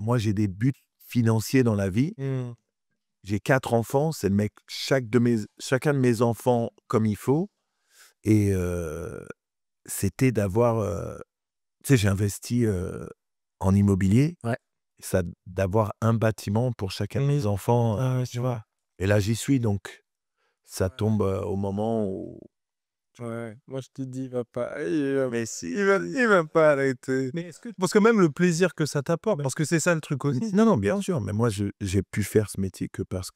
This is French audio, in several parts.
moi, j'ai des buts financiers dans la vie. J'ai 4 enfants, c'est de mettre chacun de mes enfants comme il faut. Et c'était d'avoir... tu sais, j'ai investi en immobilier. Ouais. Ça, d'avoir un bâtiment pour chacun de mes enfants. Ah ouais, Tu vois. Et là, j'y suis, donc ça tombe au moment où... Ouais, moi je te dis, il va pas, Mais si. il va pas arrêter. Mais est-ce que parce que même le plaisir que ça t'apporte, parce que c'est ça le truc aussi. Non, non, bien sûr. Mais moi, j'ai pu faire ce métier que parce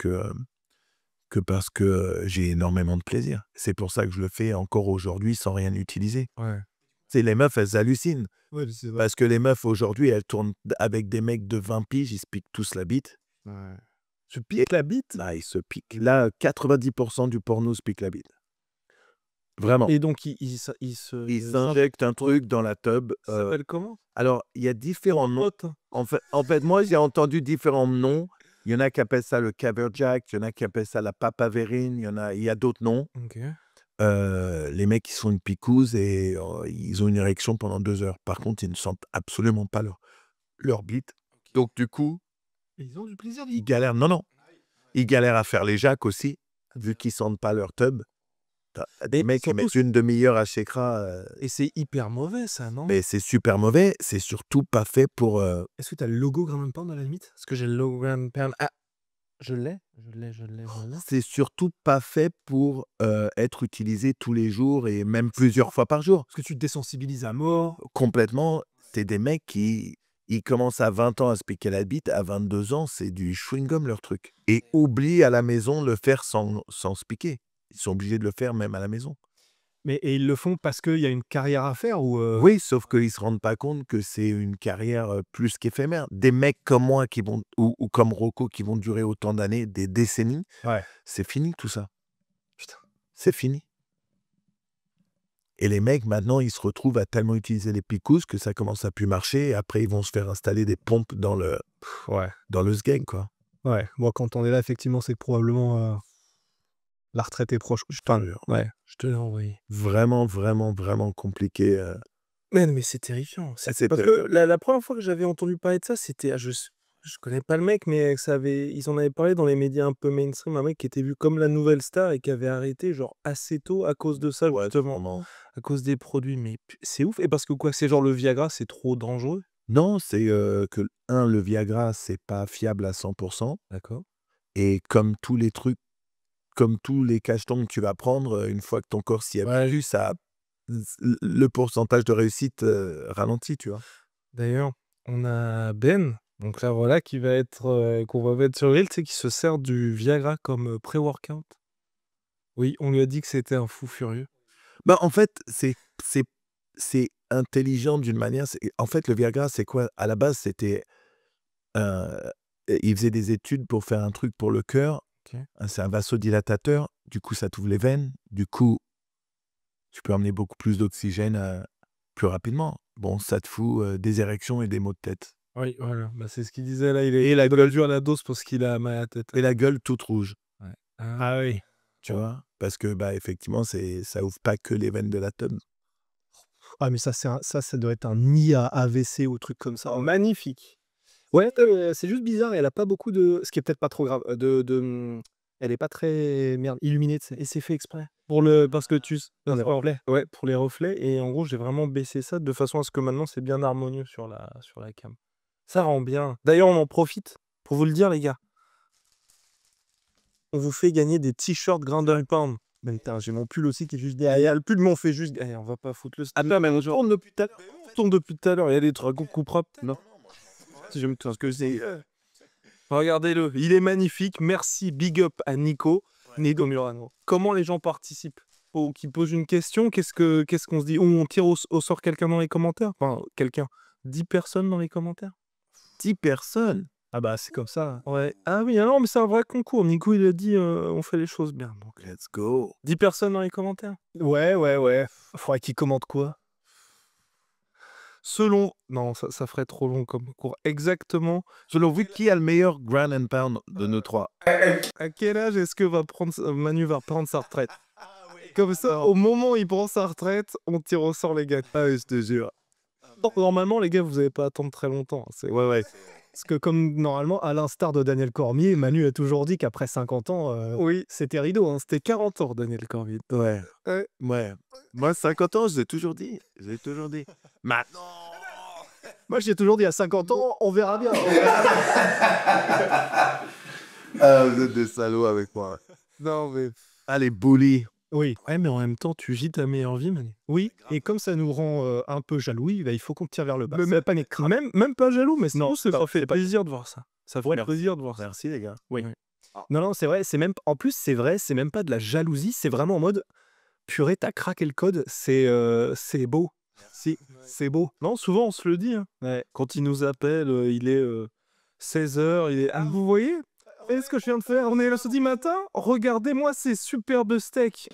que j'ai énormément de plaisir. C'est pour ça que je le fais encore aujourd'hui sans rien utiliser. Ouais. Tu sais, les meufs, elles hallucinent. Ouais, c'est vrai. Parce que les meufs, aujourd'hui, elles tournent avec des mecs de 20 piges, ils se piquent tous la bite. Ouais. Tu piques la bite? Là, ils se piquent. Là, 90% du porno se pique la bite. Vraiment. Et donc il Ils injectent un truc dans la tub. ça s'appelle comment? Alors, il y a différents noms. Hot. En fait, moi, j'ai entendu différents noms. Il y en a qui appellent ça le caverjack, il y en a qui appellent ça la papavérine, il y a d'autres noms. OK. Les mecs, ils sont une picouse et ils ont une érection pendant 2 heures. Par contre, ils ne sentent absolument pas leur bite. Donc, du coup, Ils ont du plaisir, ils galèrent. Non, non. Ils galèrent à faire les jacks aussi, vu qu'ils sentent pas leur tub. Des mecs qui mettent une demi-heure à Shekra. Et c'est hyper mauvais ça, non? Mais c'est super mauvais. C'est surtout pas fait pour... Est-ce que tu as le logo Ground and Pound à la limite? Parce que j'ai le logo Ground and Pound. Ah! Je l'ai. C'est surtout pas fait pour être utilisé tous les jours et même plusieurs fois par jour. Parce que tu te désensibilises à mort. Complètement. C'est des mecs qui... Ils commencent à 20 ans à se piquer la bite. À 22 ans, c'est du chewing-gum leur truc. Et oublient à la maison de le faire sans se piquer. Ils sont obligés de le faire même à la maison. Mais et ils le font parce qu'il y a une carrière à faire ou Oui, sauf qu'ils se rendent pas compte que c'est une carrière plus qu'éphémère. Des mecs comme moi qui vont, ou comme Rocco qui vont durer autant d'années, des décennies, Ouais. c'est fini tout ça. Putain. C'est fini. Et les mecs, maintenant, ils se retrouvent à tellement utiliser les picousses que ça commence à plus marcher. Et après, ils vont se faire installer des pompes dans le sgeg, quoi. Ouais. Moi, quand on est là, effectivement, c'est que probablement la retraite est proche. Je te jure. Ouais, je te l'ai envoyé. Vraiment, vraiment, vraiment compliqué. Mais c'est terrifiant. C'est Parce que la première fois que j'avais entendu parler de ça, c'était je connais pas le mec, mais ils en avaient parlé dans les médias un peu mainstream, un mec qui était vu comme la nouvelle star et qui avait arrêté genre assez tôt à cause de ça, Ouais, justement, sûrement. à cause des produits. Mais c'est ouf. Et parce que quoi, c'est genre le Viagra, c'est trop dangereux? Non, c'est que, le Viagra, c'est pas fiable à 100%. D'accord. Et comme tous les trucs, comme tous les cachetons que tu vas prendre, une fois que ton corps s'y habitue, le pourcentage de réussite ralentit, tu vois. D'ailleurs, on a Ben, donc là voilà, qui va être, qu'on va mettre sur Reel, tu sais, qui se sert du Viagra comme pré-workout. Oui, on lui a dit que c'était un fou furieux. Bah, en fait, c'est intelligent d'une manière. En fait, le Viagra, c'est quoi? À la base, c'était... il faisait des études pour faire un truc pour le cœur. OK. C'est un vasodilatateur. Du coup, ça t'ouvre les veines. Du coup, tu peux amener beaucoup plus d'oxygène plus rapidement. Bon, ça te fout des érections et des maux de tête. Oui, voilà, bah, c'est ce qu'il disait là, il a dû à la dose parce qu'il a mal à la tête. Et la gueule toute rouge, Ouais. Ah oui. tu vois? Parce que, bah, effectivement, ça ouvre pas que les veines de la teub. Ah mais ça doit être un nid à AVC ou truc comme ça. Magnifique. Ouais, c'est juste bizarre, elle a pas beaucoup de ce qui est peut-être pas trop grave, elle est pas très illuminée, tu sais? Et c'est fait exprès parce que pour les reflets. Ouais, pour les reflets et en gros, j'ai vraiment baissé ça de façon à ce que maintenant c'est bien harmonieux sur la cam. Ça rend bien. D'ailleurs, on en profite pour vous le dire les gars. On vous fait gagner des t-shirts Ground and Pound. Mais putain, j'ai mon pull aussi qui est juste derrière. Le pull, mais on fait juste. Eh, on va pas foutre le. Attends, mais on tourne depuis tout à l'heure. On tourne depuis tout à l'heure. Il y a des trucs qu'on coupera. Non. Si je me trompe, ce que c'est. Regardez-le, il est magnifique. Merci, big up à Nico. Nico Murano. Comment les gens participent? Faut qu'ils posent une question. Qu'est-ce qu'on se dit? On tire au sort quelqu'un dans les commentaires? Enfin, quelqu'un. 10 personnes dans les commentaires? 10 personnes? Ah bah c'est comme ça. Ouais. Ah oui, ah non, mais c'est un vrai concours. Nico, il a dit on fait les choses bien. Donc, Let's go. 10 personnes dans les commentaires? Ouais. Faudrait qu'ils commentent quoi? Selon... Non, ça ferait trop long comme concours. Exactement. Selon vous, qui a le meilleur Ground and Pound de nous trois? À quel âge est-ce que Manu va prendre sa retraite? Comme ça, au moment où il prend sa retraite, on tire au sort les gars. Ah oui, je te jure. Normalement, les gars, vous n'allez pas attendre très longtemps. Ouais. Parce que comme normalement, à l'instar de Daniel Cormier, Manu a toujours dit qu'après 50 ans, Oui, c'était rideau. Hein. c'était 40 ans, Daniel Cormier. Ouais. Ouais. Ouais. Moi, 50 ans, je l'ai toujours dit. Je l'ai toujours dit. Maintenant. Moi, j'ai toujours dit à 50 ans, on verra bien. Ah, vous êtes des salauds avec moi. Non, mais... Ah, les bullies. Oui. Ouais, mais en même temps, tu vis ta meilleure vie, Manu. Oui, et comme ça nous rend un peu jaloux, bah, il faut qu'on te tire vers le bas. Mais pas crâne. Même pas jaloux, mais Non, ça pas- fait c'est pas- plaisir de voir ça. Ça fait plaisir de voir ça. Merci, les gars. Oui. Oui. Non, non, c'est vrai. C'est même. En plus, c'est vrai. C'est même pas de la jalousie. C'est vraiment en mode. Purée, t'as craqué le code. C'est beau. Si, c'est beau. Non, souvent, on se le dit. Hein. Ouais. Quand il nous appelle, il est 16h, il est... Ah, vous voyez ce que je viens de faire? On est le samedi matin. Regardez-moi ces superbes steaks.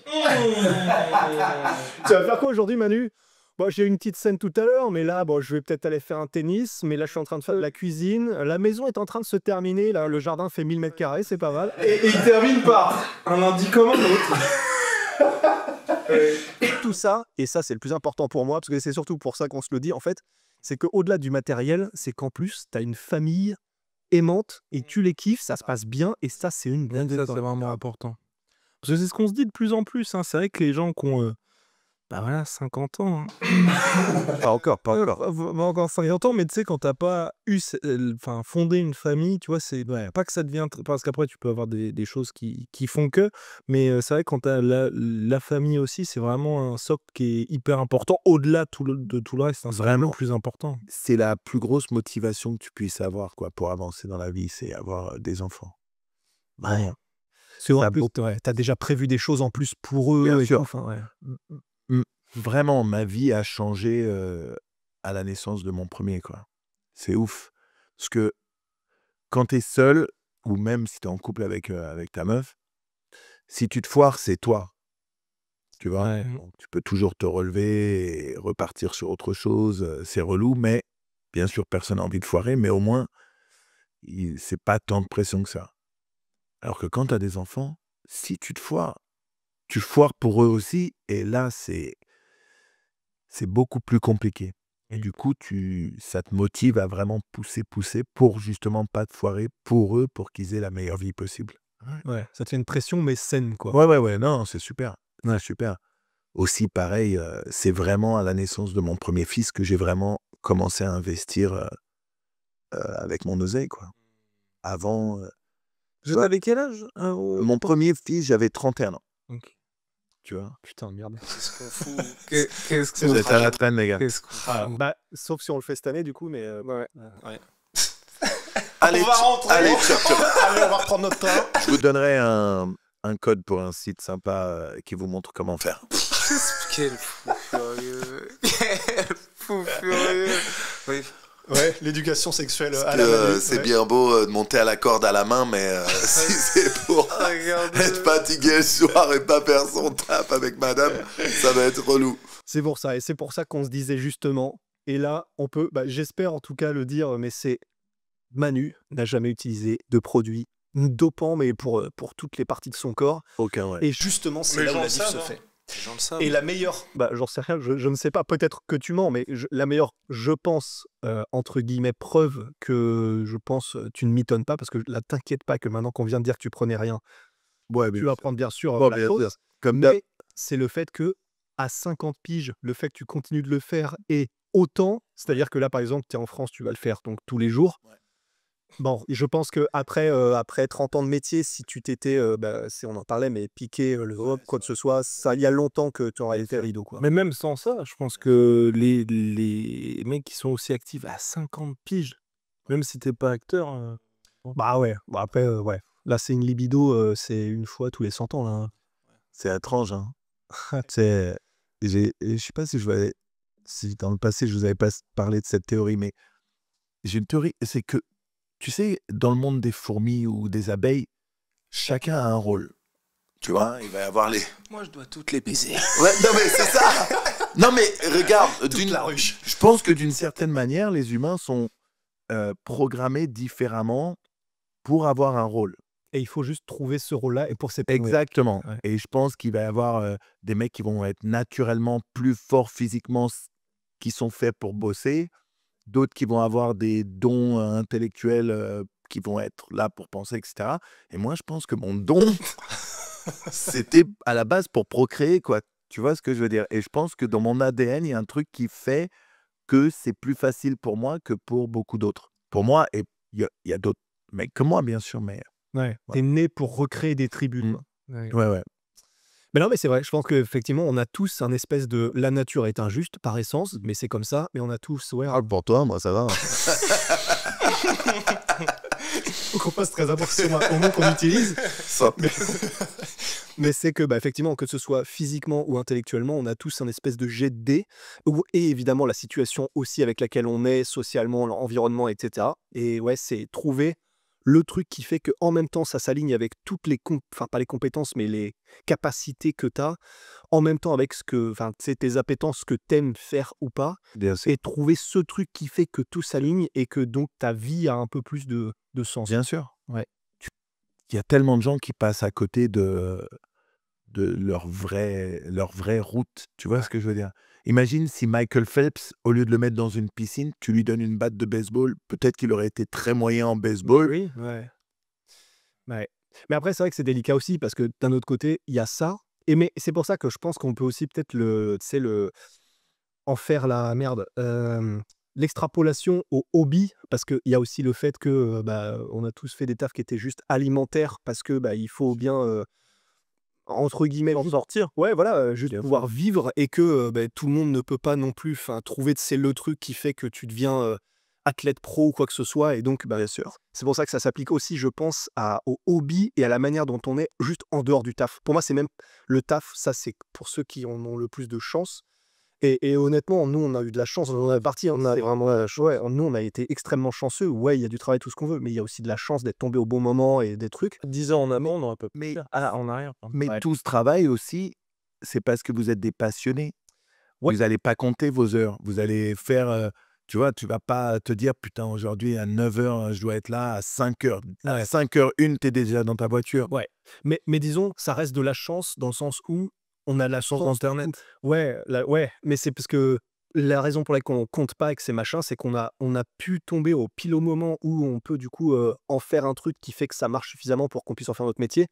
Tu vas faire quoi aujourd'hui, Manu? Bon, j'ai eu une petite scène tout à l'heure, mais là, bon, je vais peut-être aller faire un tennis. Mais là, je suis en train de faire de la cuisine. La maison est en train de se terminer. Là, le jardin fait 1000 mètres carrés, c'est pas mal. Et il termine par un lundi comme un autre. Et tout ça, et ça, c'est le plus important pour moi, parce que c'est surtout pour ça qu'on se le dit, en fait, c'est qu'au-delà du matériel, c'est qu'en plus, t'as une famille aimante et tu les kiffes, ça se passe bien, et ça, c'est une bonne Ça, c'est vraiment important. Parce que c'est ce qu'on se dit de plus en plus. Hein. C'est vrai que les gens qui ont 50 ans. Hein. Pas encore, pas encore. Pas encore 50 ans, mais tu sais, quand t'as pas fondé une famille, tu vois, c'est pas que ça devient. Parce qu'après, tu peux avoir des choses qui font que. Mais c'est vrai, quand t'as la famille aussi, c'est vraiment un socle qui est hyper important. Au-delà de tout le reste, hein, c'est vraiment le plus important. C'est la plus grosse motivation que tu puisses avoir, quoi, pour avancer dans la vie, c'est avoir des enfants. Ouais. C'est en plus, t'as déjà prévu des choses en plus pour eux. Bien et sûr. tout, enfin, ouais. Vraiment, ma vie a changé à la naissance de mon premier, quoi. C'est ouf. Parce que quand t'es seul, ou même si t'es en couple avec ta meuf, si tu te foires, c'est toi. Tu vois, Ouais. donc, tu peux toujours te relever et repartir sur autre chose. C'est relou, mais bien sûr, personne n'a envie de foirer, mais au moins, c'est pas tant de pression que ça. Alors que quand tu as des enfants, si tu te foires, tu foires pour eux aussi, et là, c'est beaucoup plus compliqué. Et du coup, ça te motive à vraiment pousser pour justement pas te foirer pour eux, pour qu'ils aient la meilleure vie possible. Ouais, ça te fait une pression, mais saine, quoi. Ouais, non, c'est super. Ouais, super. Aussi, pareil, c'est vraiment à la naissance de mon premier fils que j'ai vraiment commencé à investir avec mon oseille, quoi. Avant, Vous avez quel âge mon premier fils, j'avais 31 ans. Ok. Tu vois. Putain, merde. Qu'est-ce qu'on fout Qu'est-ce qu'on Vous êtes à la traîne, les gars. Qu'est-ce qu'on fout Bah, sauf si on le fait cette année, du coup, mais... Ouais. Allez, On va rentrer. allez, ciao. Allez, on va reprendre notre temps. Je vous donnerai un code pour un site sympa qui vous montre comment faire. Quel fou furieux. Quel fou furieux. Oui. Ouais, l'éducation sexuelle Parce à que, la Manu, c'est ouais. bien beau de monter à la corde à la main, mais si c'est pour être fatigué le soir et pas faire son taf avec madame, ça va être relou. C'est pour ça, et c'est pour ça qu'on se disait justement, et là, on peut, bah, j'espère en tout cas le dire, mais c'est Manu n'a jamais utilisé de produits dopants, mais pour toutes les parties de son corps. Aucun, ouais. Et justement, c'est Mais là où j'en la diff sais, se non. fait. Les gens le savent. Et la meilleure, bah, j'en sais rien, je ne sais pas, peut-être que tu mens, mais la meilleure, je pense, entre guillemets, preuve que je pense tu ne m'étonnes pas, parce que là, t'inquiète pas que maintenant qu'on vient de dire que tu prenais rien, Ouais, tu vas prendre bien sûr Bon, la bien chose, sûr. Comme d'hab. mais c'est le fait que à 50 piges, le fait que tu continues de le faire et autant, c'est-à-dire que là, par exemple, tu es en France, tu vas le faire donc tous les jours. Ouais. Bon, et je pense qu'après après 30 ans de métier, si tu t'étais, on en parlait, mais piqué le robe, quoi que ce soit, ça, il y a longtemps que tu aurais été rideau, quoi. Mais même sans ça, je pense que les mecs qui sont aussi actifs à 50 piges, même si t'es pas acteur... Bah ouais, bon, après, ouais. Là, c'est une libido, c'est une fois tous les 100 ans, là. C'est étrange, hein. Je sais pas si dans le passé, je vous avais pas parlé de cette théorie, mais j'ai une théorie, c'est que, tu sais, dans le monde des fourmis ou des abeilles, chacun a un rôle. Tu vois, il va y avoir les... Moi, je dois toutes les baiser. Ouais, non mais c'est ça. Non mais regarde, Je pense que d'une certaine manière, les humains sont programmés différemment pour avoir un rôle. Et il faut juste trouver ce rôle-là et pour s'épanouir. Exactement. Ouais. Et je pense qu'il va y avoir des mecs qui vont être naturellement plus forts physiquement, qui sont faits pour bosser, d'autres qui vont avoir des dons intellectuels qui vont être là pour penser, etc. Et moi, je pense que mon don, c'était à la base pour procréer, quoi. Tu vois ce que je veux dire? Et je pense que dans mon ADN, il y a un truc qui fait que c'est plus facile pour moi que pour beaucoup d'autres. Pour moi, et il y a d'autres mecs que moi, bien sûr, mais Ouais. Ouais. T'es né pour recréer des tribus, Mm. quoi. Ouais. ouais. Mais non, mais c'est vrai, je pense qu'effectivement, on a tous un espèce de la nature est injuste par essence, mais c'est comme ça, mais on a tous, ouais, Pour toi, moi, ça va. faut qu'on fasse très attention au mot qu'on utilise. Ça. Mais c'est que, effectivement, que ce soit physiquement ou intellectuellement, on a tous un espèce de jet de dés, et évidemment la situation aussi avec laquelle on est, socialement, l'environnement, etc. Et ouais, c'est trouver le truc qui fait que en même temps, ça s'aligne avec toutes les, enfin pas les compétences, mais les capacités que tu as, en même temps avec tes appétences, ce que tu aimes faire ou pas, Bien sûr. et trouver ce truc qui fait que tout s'aligne et que donc ta vie a un peu plus de sens. Bien sûr. Ouais. Il y a tellement de gens qui passent à côté de leur vraie route. Tu vois ce que je veux dire? Imagine si Michael Phelps, au lieu de le mettre dans une piscine, tu lui donnes une batte de baseball. Peut-être qu'il aurait été très moyen en baseball. Oui, ouais. Ouais. Mais après, c'est vrai que c'est délicat aussi parce que d'un autre côté, il y a ça. Mais c'est pour ça que je pense qu'on peut aussi peut-être en faire la merde. L'extrapolation au hobby, parce qu'il y a aussi le fait que on a tous fait des tafs qui étaient juste alimentaires parce que il faut bien entre guillemets En sortir. ouais voilà juste Bien pouvoir vivre et que tout le monde ne peut pas non plus trouver c'est le truc qui fait que tu deviens athlète pro ou quoi que ce soit et donc Bien sûr. c'est pour ça que ça s'applique aussi je pense au hobby et à la manière dont on est juste en dehors du taf. Pour moi c'est même le taf, ça c'est pour ceux qui en ont le plus de chance. Et honnêtement, nous, on a eu de la chance. On a parti, on a vraiment, nous, on a été extrêmement chanceux. Ouais, il y a du travail, tout ce qu'on veut, mais il y a aussi de la chance d'être tombé au bon moment et des trucs. 10 ans en amont, on aurait pas pu Mais, faire. Ah, en arrière, pardon. mais Ouais. tout ce travail aussi, c'est parce que vous êtes des passionnés. Ouais. Vous n'allez pas compter vos heures. Vous allez faire... tu vois, tu vas pas te dire, putain, aujourd'hui, à 9h, je dois être là, à 5h. À Ouais. 5h01, tu es déjà dans ta voiture. Ouais. Mais disons, ça reste de la chance dans le sens où on a la chance d'Internet. Ouais, mais c'est parce que la raison pour laquelle on compte pas avec ces machins, c'est qu'on a pu tomber pile au moment où on peut du coup en faire un truc qui fait que ça marche suffisamment pour qu'on puisse en faire notre métier.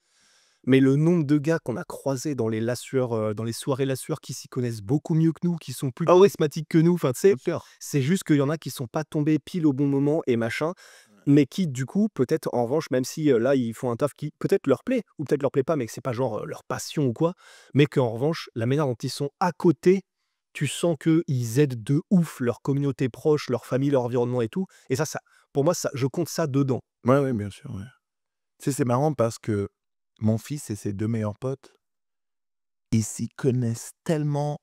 Mais le nombre de gars qu'on a croisés dans les lassueurs, dans les soirées lassueurs qui s'y connaissent beaucoup mieux que nous, qui sont plus charismatiques que nous, enfin tu sais, c'est juste qu'il y en a qui sont pas tombés pile au bon moment et machin, mais qui du coup peut-être en revanche, même si là ils font un taf qui peut-être leur plaît ou peut-être leur plaît pas, mais que c'est pas genre leur passion ou quoi, mais qu'en revanche la manière dont ils sont à côté, tu sens que ils aident de ouf leur communauté proche, leur famille, leur environnement et tout, et ça pour moi ça je compte ça dedans. Ouais, bien sûr. Ouais. Tu sais, c'est marrant parce que mon fils et ses deux meilleurs potes, ils s'y connaissent tellement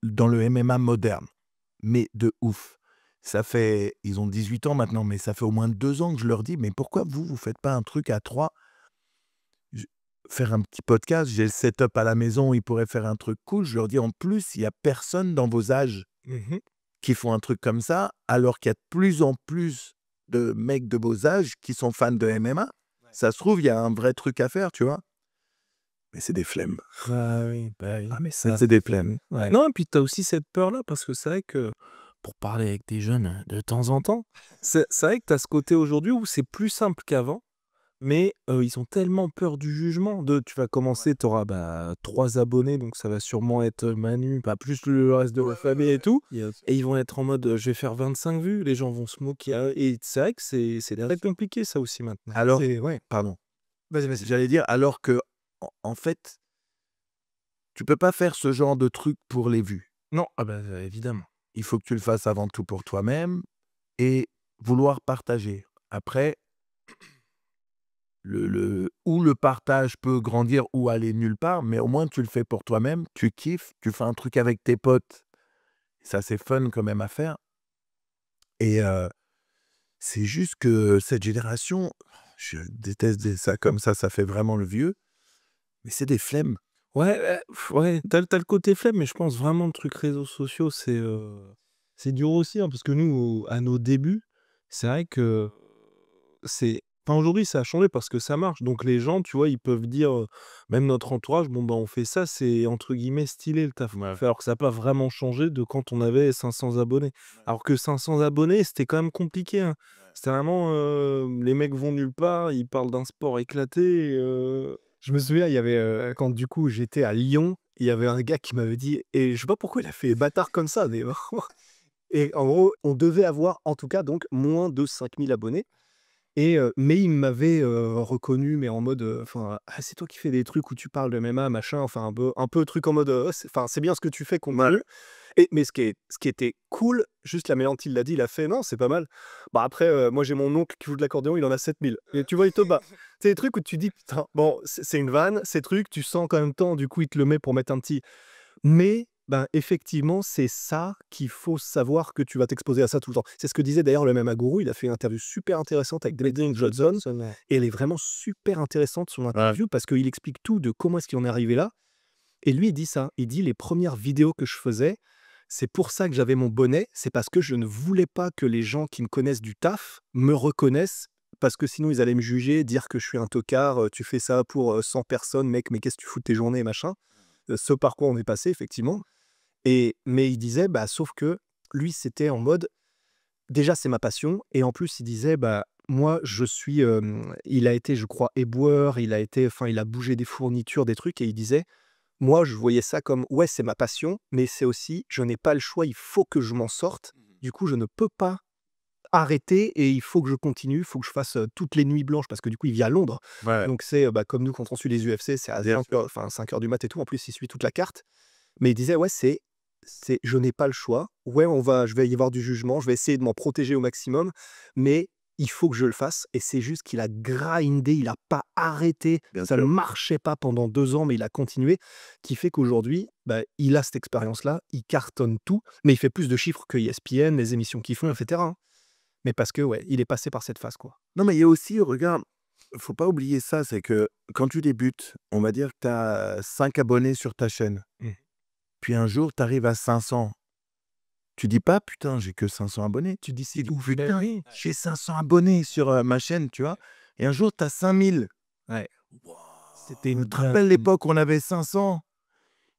dans le MMA moderne, mais de ouf. Ils ont 18 ans maintenant, mais ça fait au moins 2 ans que je leur dis, mais pourquoi vous faites pas un truc à 3? Faire un petit podcast, j'ai le setup à la maison, ils pourraient faire un truc cool. Je leur dis, en plus, il n'y a personne dans vos âges qui font un truc comme ça, alors qu'il y a de plus en plus de mecs de vos âges qui sont fans de MMA. Ça se trouve, il y a un vrai truc à faire, tu vois. Mais c'est des flemmes. Ah oui. Ah mais ça C'est des flemmes. ouais. Non, et puis tu as aussi cette peur-là, parce que c'est vrai que, pour parler avec des jeunes de temps en temps, c'est vrai que tu as ce côté aujourd'hui où c'est plus simple qu'avant, mais ils ont tellement peur du jugement. Tu vas commencer, tu auras 3 abonnés, donc ça va sûrement être Manu, pas plus le reste de la famille et tout. Et ils vont être en mode, je vais faire 25 vues, les gens vont se moquer. Et c'est vrai que c'est très compliqué ça aussi maintenant. Alors, Ouais. pardon, Vas-y. j'allais dire, alors que, en fait, tu peux pas faire ce genre de truc pour les vues. Non, évidemment. Il faut que tu le fasses avant tout pour toi-même et vouloir partager. Après, où le partage peut grandir ou aller nulle part, mais au moins tu le fais pour toi-même, tu kiffes, tu fais un truc avec tes potes. Ça, c'est fun quand même à faire. Et c'est juste que cette génération, je déteste dire ça comme ça fait vraiment le vieux, mais c'est des flemmes. Ouais, t'as le côté flemme, mais je pense vraiment le truc réseaux sociaux, c'est dur aussi, hein, parce que nous, à nos débuts, c'est vrai que c'est Enfin, aujourd'hui, ça a changé parce que ça marche. Donc les gens, tu vois, ils peuvent dire, même notre entourage, bon, bah, on fait ça, c'est entre guillemets «stylé» le taf qu'on fait. Alors que ça n'a pas vraiment changé de quand on avait 500 abonnés. Alors que 500 abonnés, c'était quand même compliqué, hein. C'était vraiment, les mecs vont nulle part, ils parlent d'un sport éclaté Je me souviens, il y avait, quand du coup j'étais à Lyon, il y avait un gars qui m'avait dit et je sais pas pourquoi il a fait bâtard comme ça, mais et en gros, on devait avoir en tout cas donc moins de 5000 abonnés et mais il m'avait, reconnu, mais en mode, enfin: «Ah, c'est toi qui fais des trucs où tu parles de MMA, machin», enfin un peu truc en mode, c'est bien ce que tu fais, continue. Et mais ce qui était cool, juste la manière dont il l'a dit, il a fait: «Non, c'est pas mal». Bah, après, moi j'ai mon oncle qui joue de l'accordéon, il en a 7000 et tu vois, il te bat. C'est des trucs où tu dis: «Putain, bon, c'est une vanne, ces trucs», tu sens qu'en même temps, du coup, il te le met pour mettre un petit mais ben, effectivement, c'est ça qu'il faut savoir que tu vas t'exposer à ça tout le temps. C'est ce que disait d'ailleurs le même Aguru, il a fait une interview super intéressante avec Dwayne Johnson et elle est vraiment super intéressante son interview parce qu'il explique tout de comment est-ce qu'il en est arrivé là et lui, il dit ça, il dit: «Les premières vidéos que je faisais, c'est pour ça que j'avais mon bonnet, c'est parce que je ne voulais pas que les gens qui me connaissent du taf me reconnaissent parce que sinon ils allaient me juger, dire que je suis un tocard, tu fais ça pour, 100 personnes mec, mais qu'est-ce que tu fous de tes journées?» machin. Ce par quoi on est passé effectivement mais il disait, bah, sauf que lui, c'était en mode, déjà c'est ma passion et en plus il disait, bah, moi je suis, il a été je crois éboueur, il a été enfin il a bougé des fournitures, des trucs et il disait: «Moi je voyais ça comme ouais c'est ma passion, mais c'est aussi je n'ai pas le choix, il faut que je m'en sorte. Du coup je ne peux pas arrêter et il faut que je continue, il faut que je fasse, toutes les nuits blanches» parce que du coup il vit à Londres. Ouais. Donc c'est, bah, comme nous quand on suit les UFC, c'est à 5 heures enfin 5 heures du mat et tout, en plus il suit toute la carte. Mais il disait: «Ouais, c'est je n'ai pas le choix. Ouais, je vais y avoir du jugement, je vais essayer de m'en protéger au maximum, mais il faut que je le fasse» et c'est juste qu'il a grindé, il a pas arrêté. Bien Ça ne sûr. marchait pas pendant 2 ans, mais il a continué, qui fait qu'aujourd'hui, bah, il a cette expérience-là, il cartonne tout, mais il fait plus de chiffres que ESPN, les émissions qu'ils font et cetera, hein. Mais parce que, ouais, il est passé par cette phase, quoi. Non, mais il y a aussi, regarde, faut pas oublier ça, c'est que quand tu débutes, on va dire que tu as 5 abonnés sur ta chaîne. Mmh. Puis un jour, tu arrives à 500. Tu dis pas: «Putain, j'ai que 500 abonnés». Tu dis: Tu «C'est dis: tout». «Putain, j'ai 500 abonnés sur, ma chaîne», tu vois? Et un jour, tu as 5000. Ouais. Waouh! C'était une Tu te rappelles l'époque où on avait 500?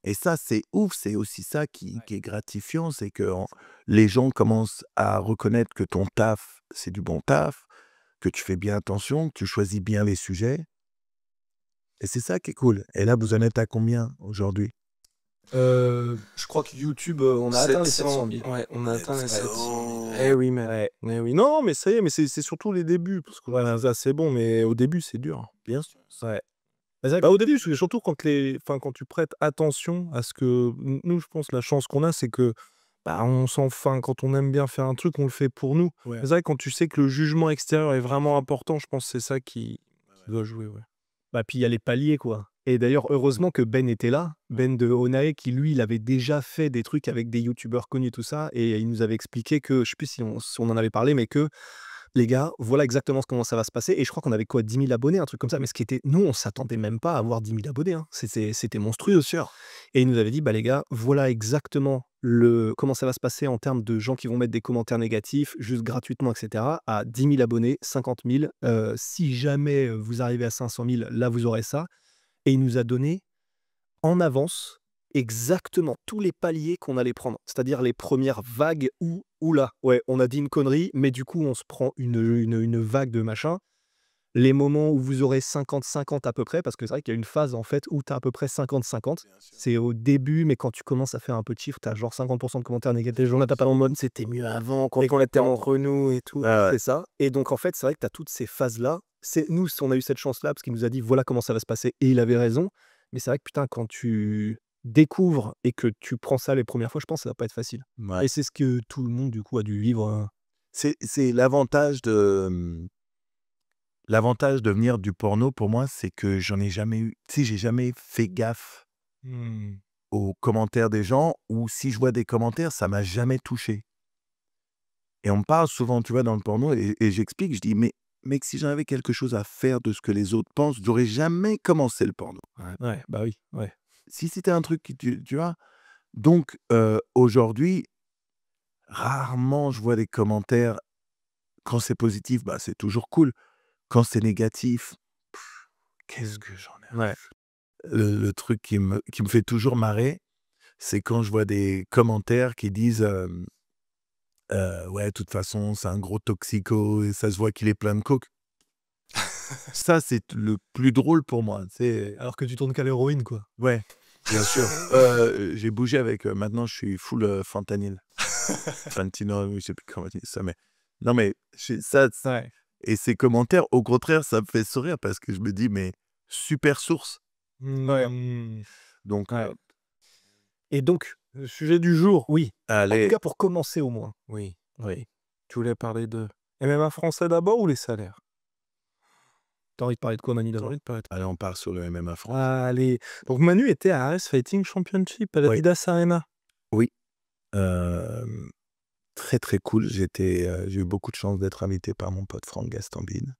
Et ça, c'est ouf, c'est aussi ça qui est gratifiant, c'est que les gens commencent à reconnaître que ton taf, c'est du bon taf, que tu fais bien attention, que tu choisis bien les sujets. Et c'est ça qui est cool. Et là, vous en êtes à combien aujourd'hui? Je crois que YouTube, on a atteint les 700 000. Ouais, on a atteint les Let's 700 000. go. Eh oui, mais Ouais. oui. Non, mais ça y est, mais c'est surtout les débuts parce que voilà, ça c'est bon, mais au début, c'est dur. Bien sûr. Ouais. Bah, c'est Bah, au début, c'est surtout quand tu prêtes attention à ce que nous, je pense, la chance qu'on a, c'est que, bah, quand on aime bien faire un truc, on le fait pour nous. Ouais. C'est vrai, quand tu sais que le jugement extérieur est vraiment important, je pense que c'est ça qui doit jouer, ouais. Bah, puis il y a les paliers, quoi. Et d'ailleurs, heureusement que Ben était là, Ben de Onae, qui lui, il avait déjà fait des trucs avec des youtubeurs connus, tout ça, et il nous avait expliqué que, je sais plus si on en avait parlé, mais que les gars, voilà exactement comment ça va se passer. Et je crois qu'on avait quoi, 10 000 abonnés, un truc comme ça. Mais ce qui était, nous, on s'attendait même pas à avoir 10 000 abonnés, hein. C'était monstrueux. Sûr. Et il nous avait dit, bah les gars, voilà exactement comment ça va se passer en termes de gens qui vont mettre des commentaires négatifs, juste gratuitement, etc. À 10 000 abonnés, 50 000. Si jamais vous arrivez à 500 000, là, vous aurez ça. Et il nous a donné en avance exactement tous les paliers qu'on allait prendre. C'est-à-dire les premières vagues où là, ouais, on a dit une connerie, mais du coup, on se prend une vague de machin. Les moments où vous aurez 50-50 à peu près, parce que c'est vrai qu'il y a une phase en fait où tu as à peu près 50-50. C'est au début, mais quand tu commences à faire un peu de chiffre, tu as genre 50% de commentaires négatifs. Les gens là, t'as pas en mode c'était mieux avant, quand on était entre nous et tout. Ouais. C'est ça. Et donc en fait, c'est vrai que tu as toutes ces phases-là. Nous, on a eu cette chance-là parce qu'il nous a dit voilà comment ça va se passer et il avait raison. Mais c'est vrai que putain, quand tu découvres et que tu prends ça les premières fois, je pense que ça va pas être facile. Ouais. Et c'est ce que tout le monde du coup a dû vivre. C'est l'avantage de venir du porno pour moi, c'est que j'en ai jamais eu. Tu sais, j'ai jamais fait gaffe Mmh. aux commentaires des gens, ou si je vois des commentaires, ça m'a jamais touché. Et on me parle souvent, tu vois, dans le porno, et j'explique, je dis, mais mec, si j'avais quelque chose à faire de ce que les autres pensent, j'aurais jamais commencé le porno. Ouais, bah oui, ouais. Si c'était un truc, tu vois. Donc, aujourd'hui, rarement je vois des commentaires. Quand c'est positif, bah, c'est toujours cool. Quand c'est négatif, qu'est-ce que j'en ai. Ouais. Le truc qui me fait toujours marrer, c'est quand je vois des commentaires qui disent ouais, de toute façon, c'est un gros toxico et ça se voit qu'il est plein de coke. Ça, c'est le plus drôle pour moi. Alors que tu tournes qu'à l'héroïne, quoi. Ouais, bien sûr. J'ai bougé avec. Maintenant, je suis full fentanyl. Fentanyl, je sais plus comment dire ça, mais. Non, mais ça. Ouais. Et ces commentaires, au contraire, ça me fait sourire parce que je me dis, mais super source. Donc, Ouais. Et donc, Le sujet du jour. oui. En allez. tout cas, pour commencer au moins. Oui. Oui. Tu voulais parler de MMA français d'abord ou les salaires? T'as envie de parler de quoi, Manu, T'as d'abord? envie de parler de... Allez, on part sur le MMA France. Allez. Donc Manu était à Ares Fighting Championship à la Oui. Vidas Arena. Oui. Très, très cool. J'ai eu beaucoup de chance d'être invité par mon pote Franck Gastambide.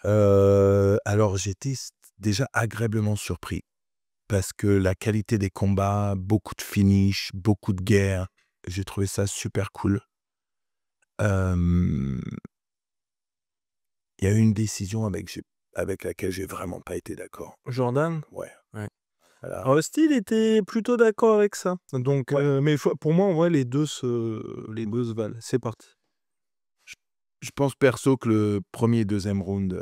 Alors, j'étais déjà agréablement surpris parce que la qualité des combats, beaucoup de finish, beaucoup de guerre, j'ai trouvé ça super cool. Il y a eu une décision avec laquelle j'ai vraiment pas été d'accord. Jordan. Ouais. Voilà. Rusty, il était plutôt d'accord avec ça. Donc, Ouais. mais pour moi, en vrai, les deux se valent. C'est parti. Je pense perso que le premier et deuxième round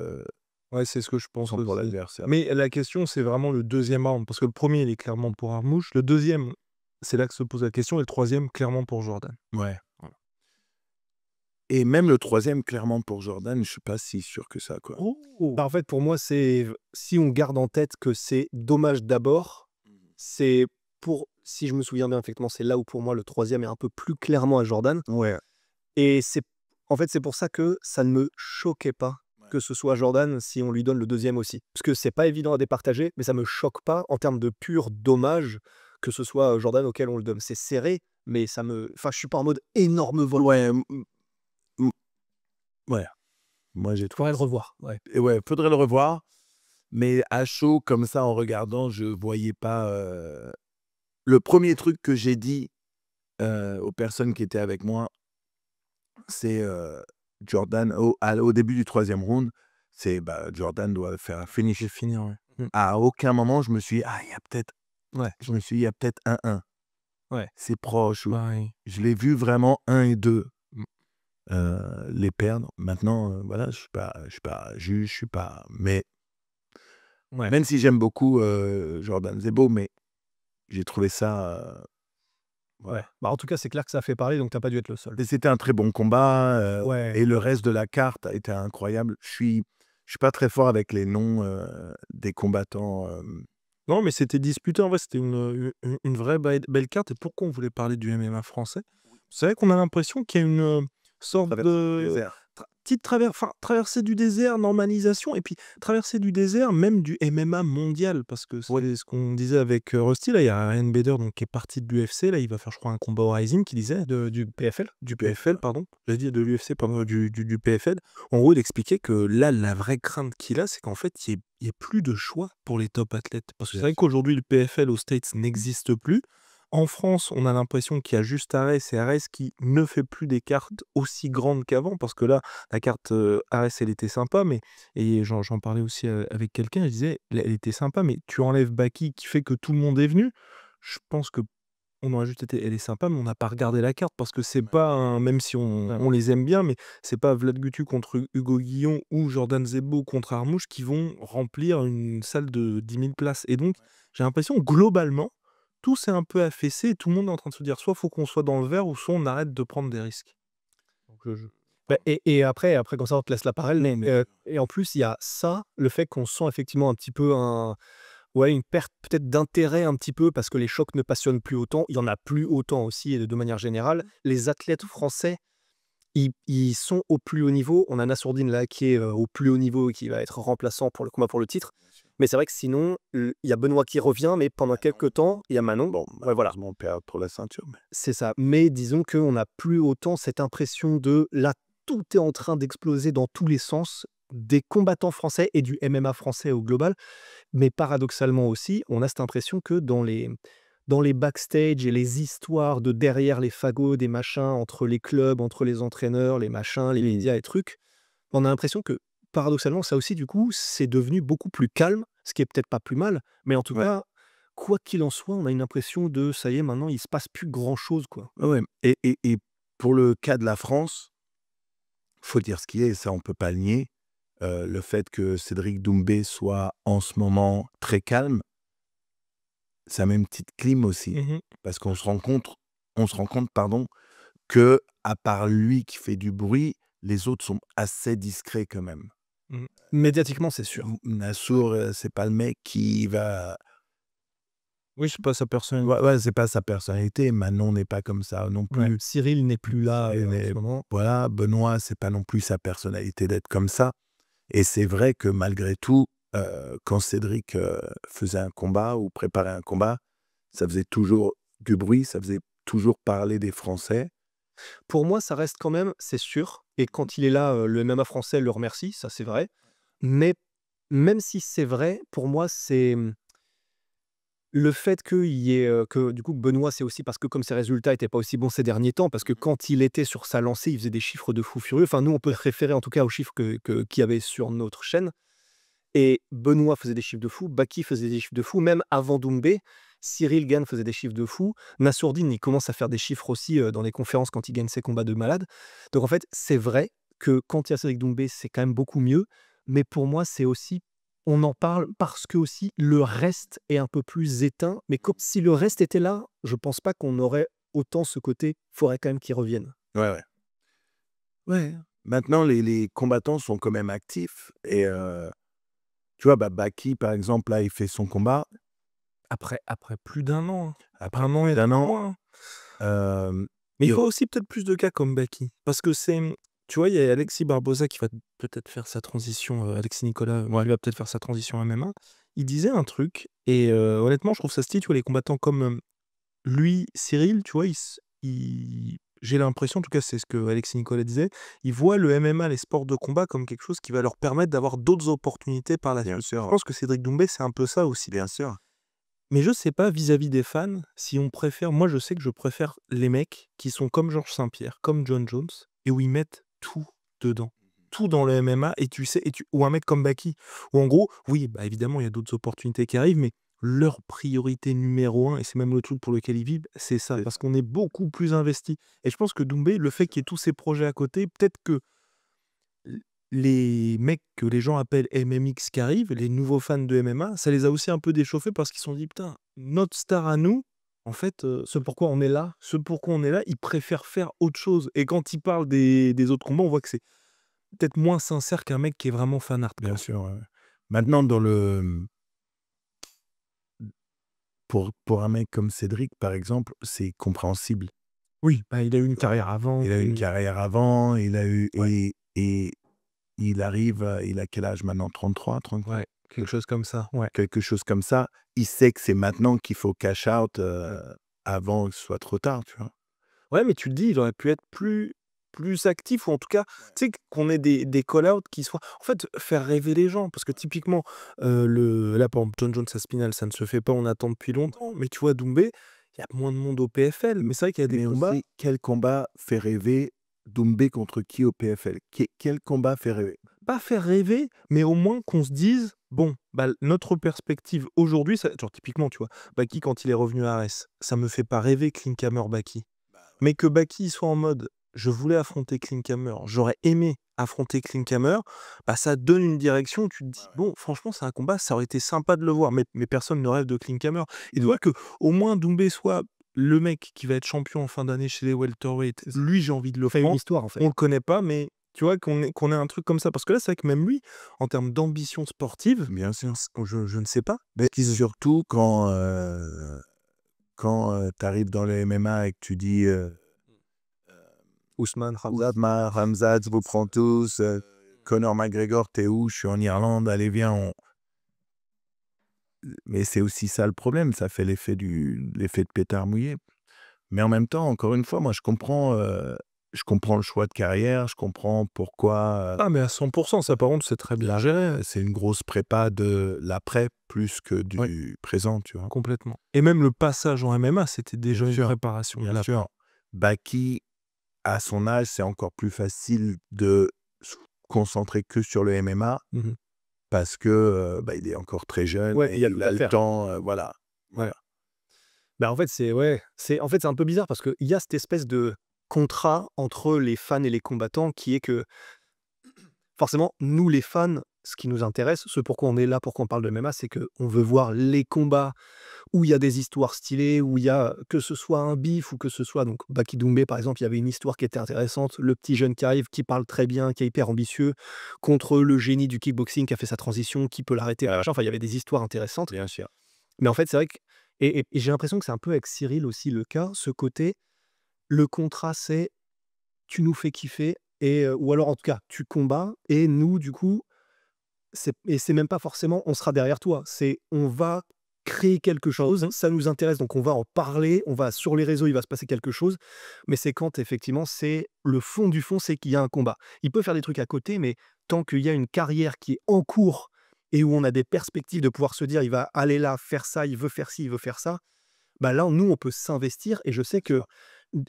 Ouais, c'est ce que je pense sont pour aussi. l'adversaire. Mais la question, c'est vraiment le deuxième round. Parce que le premier, il est clairement pour Armouche. Le deuxième, c'est là que se pose la question. Et le troisième, clairement pour Jordan. Ouais. Voilà. Et même le troisième, clairement pour Jordan, je suis pas si sûr que ça, quoi. Bah, en fait, pour moi, c'est si on garde en tête que c'est dommage d'abord, c'est pour, si je me souviens bien, effectivement, c'est là où pour moi le troisième est un peu plus clairement à Jordan. Ouais. Et en fait, c'est pour ça que ça ne me choquait pas que ce soit Jordan si on lui donne le deuxième aussi. Parce que c'est pas évident à départager, mais ça me choque pas en termes de pur dommage que ce soit Jordan auquel on le donne. C'est serré, mais ça me. Enfin, je suis pas en mode énorme vol. Ouais. Ouais. Moi, j'ai Faudrait le revoir. Ouais. Et ouais, faudrait le revoir. Mais à chaud, comme ça, en regardant, je voyais pas. Le premier truc que j'ai dit aux personnes qui étaient avec moi, c'est Jordan, au début du troisième round, c'est Jordan doit faire un finish. J'ai fini, ouais. À aucun moment, je me suis dit, il y a peut-être. Ouais. Je me suis dit, il y a peut-être 1-1. Ouais. C'est proche. Pareil. Je l'ai vu vraiment 1 et 2 les perdre. Maintenant, voilà, je suis pas juge, je suis pas. Mais Ouais. même si j'aime beaucoup Jordan Zebo, mais j'ai trouvé ça. Ouais. Bah, en tout cas, c'est clair que ça fait parler, donc t'as pas dû être le seul. Mais c'était un très bon combat. Ouais. Et le reste de la carte a été incroyable. Je suis pas très fort avec les noms des combattants. Non, mais c'était disputé. En vrai, c'était une vraie belle carte. Et pourquoi on voulait parler du MMA français? C'est vrai qu'on a l'impression qu'il y a une sorte de petite traversée du désert, normalisation, et puis traversée du désert, même du MMA mondial, parce que c'est ce qu'on disait avec Rusty. Là, il y a Ryan Bader donc, qui est parti de l'UFC. Là, il va faire, je crois, un combat au Rising, qui disait Du PFL. du PFL, pardon. J'ai dit de l'UFC, pardon, du PFL. En gros, il expliquait que là, la vraie crainte qu'il a, c'est qu'en fait, il n'y ait plus de choix pour les top athlètes. Parce que c'est vrai qu'aujourd'hui, le PFL aux States n'existe plus. En France, on a l'impression qu'il y a juste Ares et Ares qui ne fait plus des cartes aussi grandes qu'avant. Parce que là, la carte Ares, elle était sympa. Et j'en parlais aussi avec quelqu'un. Je disais, elle était sympa, mais tu enlèves Baki qui fait que tout le monde est venu. Je pense que on aurait juste été, elle est sympa, mais on n'a pas regardé la carte parce que c'est pas même si on les aime bien, mais c'est pas Vlad Gutu contre Hugo Guillon ou Jordan Zebo contre Armouche qui vont remplir une salle de 10 000 places. Et donc, j'ai l'impression, globalement, tout s'est un peu affaissé et tout le monde est en train de se dire soit faut qu'on soit dans le vert ou soit on arrête de prendre des risques. Donc, Bah, et après, comme ça, on te laisse la parole. Et en plus, il y a ça, le fait qu'on sent effectivement un petit peu une perte peut-être d'intérêt un petit peu parce que les chocs ne passionnent plus autant. Il y en a plus autant aussi, et de manière générale. Les athlètes français, ils sont au plus haut niveau. On a Nassourdine là qui est au plus haut niveau et qui va être remplaçant pour le combat pour le titre. Mais c'est vrai que sinon, il y a Benoît qui revient, mais pendant quelques temps, il y a Manon. Bon, ouais, voilà. on perd pour la ceinture. Mais... C'est ça. Mais disons qu'on n'a plus autant cette impression de là, tout est en train d'exploser dans tous les sens, des combattants français et du MMA français au global. Mais paradoxalement aussi, on a cette impression que dans les backstage et les histoires de derrière les fagots, des machins, entre les clubs, entre les entraîneurs, les machins, les médias et trucs, On a l'impression que, paradoxalement, ça aussi, du coup, c'est devenu beaucoup plus calme, ce qui est peut-être pas plus mal, mais en tout Ouais. cas, quoi qu'il en soit, on a une impression de ça y est, maintenant, il se passe plus grand-chose, quoi. Ouais. Et pour le cas de la France, faut dire ce qui est, ça on peut pas le nier. Le fait que Cédric Doumbé soit en ce moment très calme, ça met une petite clim aussi. Parce qu'on se rend compte, pardon, que à part lui qui fait du bruit, les autres sont assez discrets quand même. Médiatiquement, c'est sûr. Nassour, c'est pas le mec qui va. Oui, c'est pas sa personnalité. Ouais, c'est pas sa personnalité. Manon n'est pas comme ça non Ouais. plus. Cyril n'est plus là Et en mais ce moment. voilà, Benoît, c'est pas non plus sa personnalité d'être comme ça. Et c'est vrai que malgré tout, quand Cédric faisait un combat ou préparait un combat, ça faisait toujours du bruit, ça faisait toujours parler des Français. Pour moi, ça reste quand même, c'est sûr. Et quand il est là, le MMA français le remercie, ça c'est vrai. Mais même si c'est vrai, pour moi, c'est le fait qu'il y ait, que du coup Benoît, c'est aussi parce que comme ses résultats n'étaient pas aussi bons ces derniers temps, parce que quand il était sur sa lancée, il faisait des chiffres de fou furieux. Enfin, nous, on peut se référer en tout cas aux chiffres qu'il y avait sur notre chaîne. Et Benoît faisait des chiffres de fou, Baki faisait des chiffres de fou, même avant Doumbé, Cyril Gane faisait des chiffres de fou, Nassourdine, il commence à faire des chiffres aussi dans les conférences quand il gagne ses combats de malade. Donc en fait, c'est vrai que quand il y a Cédric Doumbé, c'est quand même beaucoup mieux. Mais pour moi, c'est aussi, on en parle parce que aussi le reste est un peu plus éteint. Mais comme si le reste était là, je pense pas qu'on aurait autant ce côté, faudrait quand même qu'il revienne. Ouais. Ouais. Maintenant, les combattants sont quand même actifs. Et tu vois, Baki, par exemple, là, il fait son combat. Après plus d'un an. Hein. Après un an et d'un an. mois. Hein. euh, Mais il Et- faut aussi peut-être plus de cas comme Baki. Parce que c'est. Tu vois, il y a Alexis Barbosa qui va peut-être faire sa transition. Alexis Nicolas, il va peut-être faire sa transition MMA. Il disait un truc. Et honnêtement, je trouve ça stylé. Tu vois, les combattants comme lui, Cyril, tu vois, j'ai l'impression, en tout cas, c'est ce que Alexis Nicolas disait, ils voient le MMA, les sports de combat, comme quelque chose qui va leur permettre d'avoir d'autres opportunités par la suite. Bien sûr. Je pense que Cédric Doumbé, c'est un peu ça aussi. Bien sûr. Mais je sais pas, vis-à-vis des fans, si on préfère. Moi, je sais que je préfère les mecs qui sont comme Georges Saint-Pierre, comme John Jones, et où ils mettent tout dedans. Tout dans le MMA, et tu sais, ou un mec comme Baki, où en gros, oui, bah évidemment, il y a d'autres opportunités qui arrivent, mais leur priorité numéro 1, et c'est même le truc pour lequel ils vivent, c'est ça, parce qu'on est beaucoup plus investi. Et je pense que Doumbé, le fait qu'il y ait tous ces projets à côté, peut-être que les mecs que les gens appellent MMX qui arrivent, les nouveaux fans de MMA, ça les a aussi un peu déchauffés parce qu'ils se sont dit, putain, notre star à nous, en fait, Ce pourquoi on est là. ils préfèrent faire autre chose. Et quand ils parlent des autres combats, on voit que c'est peut-être moins sincère qu'un mec qui est vraiment fan hardcore. Bien sûr. Ouais. Maintenant, pour un mec comme Cédric, par exemple, c'est compréhensible. Oui, bah, il a eu une carrière avant. Il a eu une carrière avant, il a eu. Ouais. Et il arrive, il a quel âge maintenant? 33, 34? Ouais, quelque chose comme ça. Ouais. Quelque chose comme ça. Il sait que c'est maintenant qu'il faut cash out avant que ce soit trop tard, tu vois. Ouais, mais tu te dis, il aurait pu être plus actif, ou en tout cas, tu sais, qu'on ait des call-outs qui soient. En fait, faire rêver les gens. Parce que typiquement, là, par exemple, John Jones à Spinal, ça ne se fait pas, on attend depuis longtemps. Mais tu vois, Doumbé, il y a moins de monde au PFL. Mais c'est vrai qu'il y a des Mais combats. aussi, quel combat fait rêver Doumbé contre qui au PFL? Quel combat fait rêver? Pas faire rêver, mais au moins qu'on se dise, bon, bah, notre perspective aujourd'hui, genre typiquement, tu vois, Baki, quand il est revenu à Arès, ça me fait pas rêver Klinkhammer Baki. Mais que Baki soit en mode, je voulais affronter Klinkhammer, j'aurais aimé affronter Klinkhammer, bah, ça donne une direction où tu te dis, bon, franchement, c'est un combat, ça aurait été sympa de le voir, mais personne ne rêve de Klinkhammer. Et tu vois que au moins Doumbé soit le mec qui va être champion en fin d'année chez les welterweight, lui, j'ai envie de le Fait une prendre. histoire, en fait. On le connaît pas, mais tu vois qu'on ait un truc comme ça. Parce que là, c'est vrai que même lui, en termes d'ambition sportive, Bien sûr. je ne sais pas. Mais surtout quand tu arrives dans le MMA et que tu dis Ousmane, Hamzat. Ousmane, Hamzat, je vous prends tous, Conor McGregor, t'es où? Je suis en Irlande, allez viens. Mais c'est aussi ça le problème, ça fait l'effet de pétard mouillé. Mais en même temps, encore une fois, moi je comprends le choix de carrière, je comprends pourquoi. Ah, mais à 100%, ça par contre, c'est très bien géré. C'est une grosse prépa de l'après plus que du présent, tu vois. Complètement. Et même le passage en MMA, c'était déjà une préparation. Bien sûr. Baki, à son âge, c'est encore plus facile de concentré que sur le MMA parce que il est encore très jeune. Ouais, et il a il a le temps, voilà. Bah, en fait, c'est un peu bizarre parce qu'il y a cette espèce de contrat entre les fans et les combattants qui est que forcément, nous les fans, ce qui nous intéresse, ce pourquoi on est là, pourquoi on parle de MMA, c'est qu'on veut voir les combats où il y a des histoires stylées, où il y a que ce soit un bif ou que ce soit donc Baki Doumbé par exemple, il y avait une histoire qui était intéressante, le petit jeune qui arrive, qui parle très bien, qui est hyper ambitieux, contre le génie du kickboxing qui a fait sa transition, qui peut l'arrêter, machin. Enfin, il y avait des histoires intéressantes. Bien sûr. Mais en fait, c'est vrai que et j'ai l'impression que c'est un peu avec Cyril aussi le cas, ce côté, le contrat c'est tu nous fais kiffer et ou alors en tout cas tu combats et nous du coup c'est même pas forcément on sera derrière toi, c'est on va créer quelque chose, ça nous intéresse donc on va en parler, on va sur les réseaux, il va se passer quelque chose, mais c'est quand effectivement c'est le fond du fond, c'est qu'il y a un combat. Il peut faire des trucs à côté, mais tant qu'il y a une carrière qui est en cours et où on a des perspectives de pouvoir se dire il va aller là, faire ça, il veut faire ci, il veut faire ça, bah là nous on peut s'investir et je sais que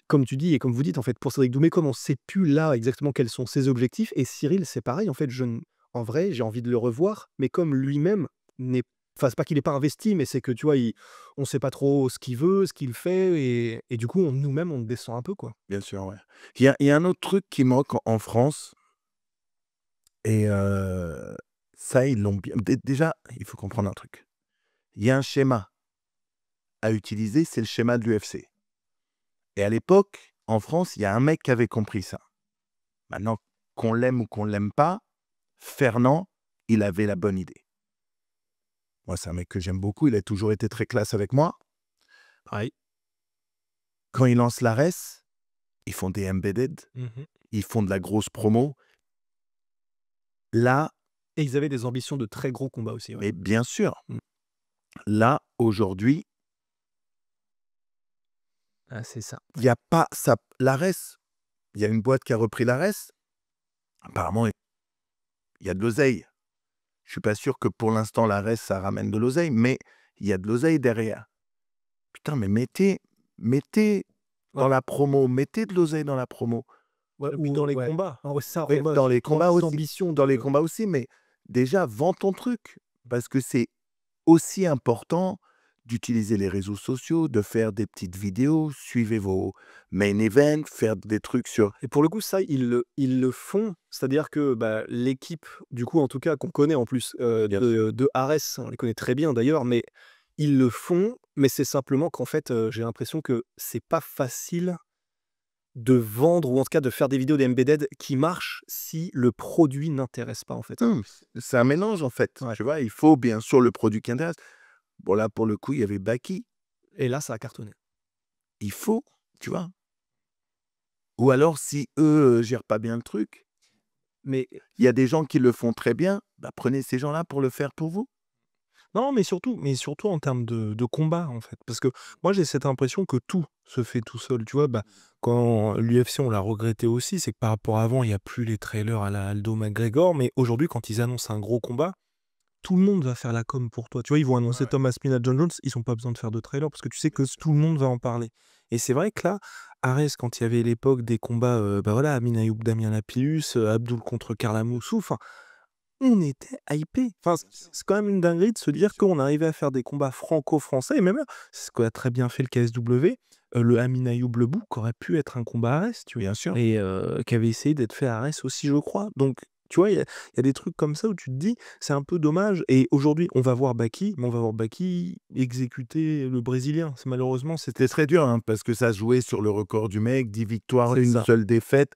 comme tu dis et comme vous dites en fait pour Cédric Doumbé, comme on sait plus là exactement quels sont ses objectifs et Cyril c'est pareil en fait en vrai j'ai envie de le revoir mais comme lui-même n'est enfin c'est pas qu'il est pas investi mais c'est que tu vois on sait pas trop ce qu'il veut, ce qu'il fait et du coup nous-mêmes on descend un peu quoi. Bien sûr, ouais. Il y a un autre truc qui manque en France et ça, ils l'ont bien déjà, il faut comprendre un truc. Il y a un schéma à utiliser, c'est le schéma de l'UFC. Et à l'époque, en France, il y a un mec qui avait compris ça. Maintenant, qu'on l'aime ou qu'on l'aime pas, Fernand, il avait la bonne idée. Moi, c'est un mec que j'aime beaucoup, il a toujours été très classe avec moi. Pareil. Quand ils lancent l'ARES, ils font des embedded, ils font de la grosse promo. Là, Et ils avaient des ambitions de très gros combats aussi. Ouais. mais bien sûr, là, aujourd'hui, Ah, c'est ça. il n'y a pas ça. L'ARES, il y a une boîte qui a repris l'ARES. Apparemment, il y a de l'oseille. Je suis pas sûr que pour l'instant, l'ARES, ça ramène de l'oseille, mais il y a de l'oseille derrière. Putain, mais mettez dans la promo, mettez de l'oseille dans la promo. Ouais, Ou dans les combats. Ah ouais, ça, Ouais, dans les combats aussi. ambitions Dans les combats aussi, mais déjà, vends ton truc. Parce que c'est aussi important d'utiliser les réseaux sociaux, de faire des petites vidéos, suivez vos main events, faire des trucs sur... Et pour le coup, ça, ils le font. C'est-à-dire que bah, l'équipe, du coup, en tout cas, qu'on connaît en plus de Ares, on les connaît très bien d'ailleurs, mais ils le font, mais c'est simplement qu'en fait, j'ai l'impression que c'est pas facile de vendre ou en tout cas de faire des vidéos d'embedded qui marchent si le produit n'intéresse pas en fait. C'est un mélange en fait. Ouais. Tu vois, il faut bien sûr le produit qui intéresse. Bon, là, pour le coup, il y avait Baki. Et là, ça a cartonné. Il faut, tu vois. Ou alors, si eux gèrent pas bien le truc, Mais il y a des gens qui le font très bien, bah, prenez ces gens-là pour le faire pour vous. Non, mais surtout en termes de combat, en fait. Parce que moi, j'ai cette impression que tout se fait tout seul. Tu vois, bah, quand l'UFC, on l'a regretté aussi, c'est que par rapport à avant, il n'y a plus les trailers à la Aldo McGregor. Mais aujourd'hui, quand ils annoncent un gros combat, tout le monde va faire la com pour toi. Tu vois, ils vont annoncer Thomas Spinal John Jones, ils n'ont pas besoin de faire de trailer parce que tu sais que tout le monde va en parler. Et c'est vrai que là, Ares, quand il y avait l'époque des combats, Amin Ayoub, Damien Lapillus, Abdul contre Karl Amoussou, enfin, on était hypé. Enfin, c'est quand même une dinguerie de se dire qu'on arrivait à faire des combats franco-français, et même c'est ce qu'a très bien fait le KSW, le Amin Ayoub Le Bouk aurait pu être un combat Ares, tu vois. Bien sûr. Et qui avait essayé d'être fait à Ares aussi, je crois. Donc, tu vois, il y a des trucs comme ça où tu te dis, c'est un peu dommage. Et aujourd'hui, on va voir Baki, mais on va voir Baki exécuter le Brésilien. Malheureusement, C'était très dur, hein, parce que ça jouait sur le record du mec, 10 victoires, C'est une ça. seule défaite.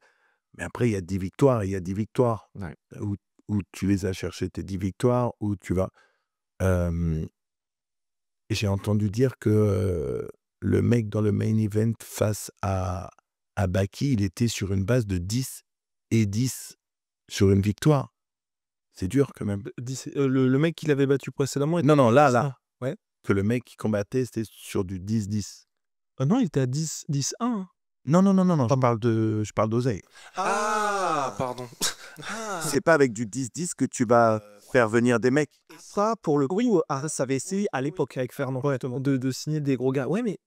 Mais après, il y a 10 victoires et il y a 10 victoires. Ouais. Où tu les as cherchées, tes 10 victoires, où tu vas... et j'ai entendu dire que le mec dans le main event face à Baki, il était sur une base de 10 et 10 sur une victoire. C'est dur quand même. Le mec qui l'avait battu précédemment était Non, là. ça. Ouais. Que le mec qui combattait, c'était sur du 10-10. Non, il était à 10-1. Hein. Non, je parle d'oseille. Ah, pardon. C'est pas avec du 10-10 que tu vas faire venir des mecs. ça, pour le coup, oui, Ares avait essayé à l'époque avec Fernand. De signer des gros gars. Ouais, mais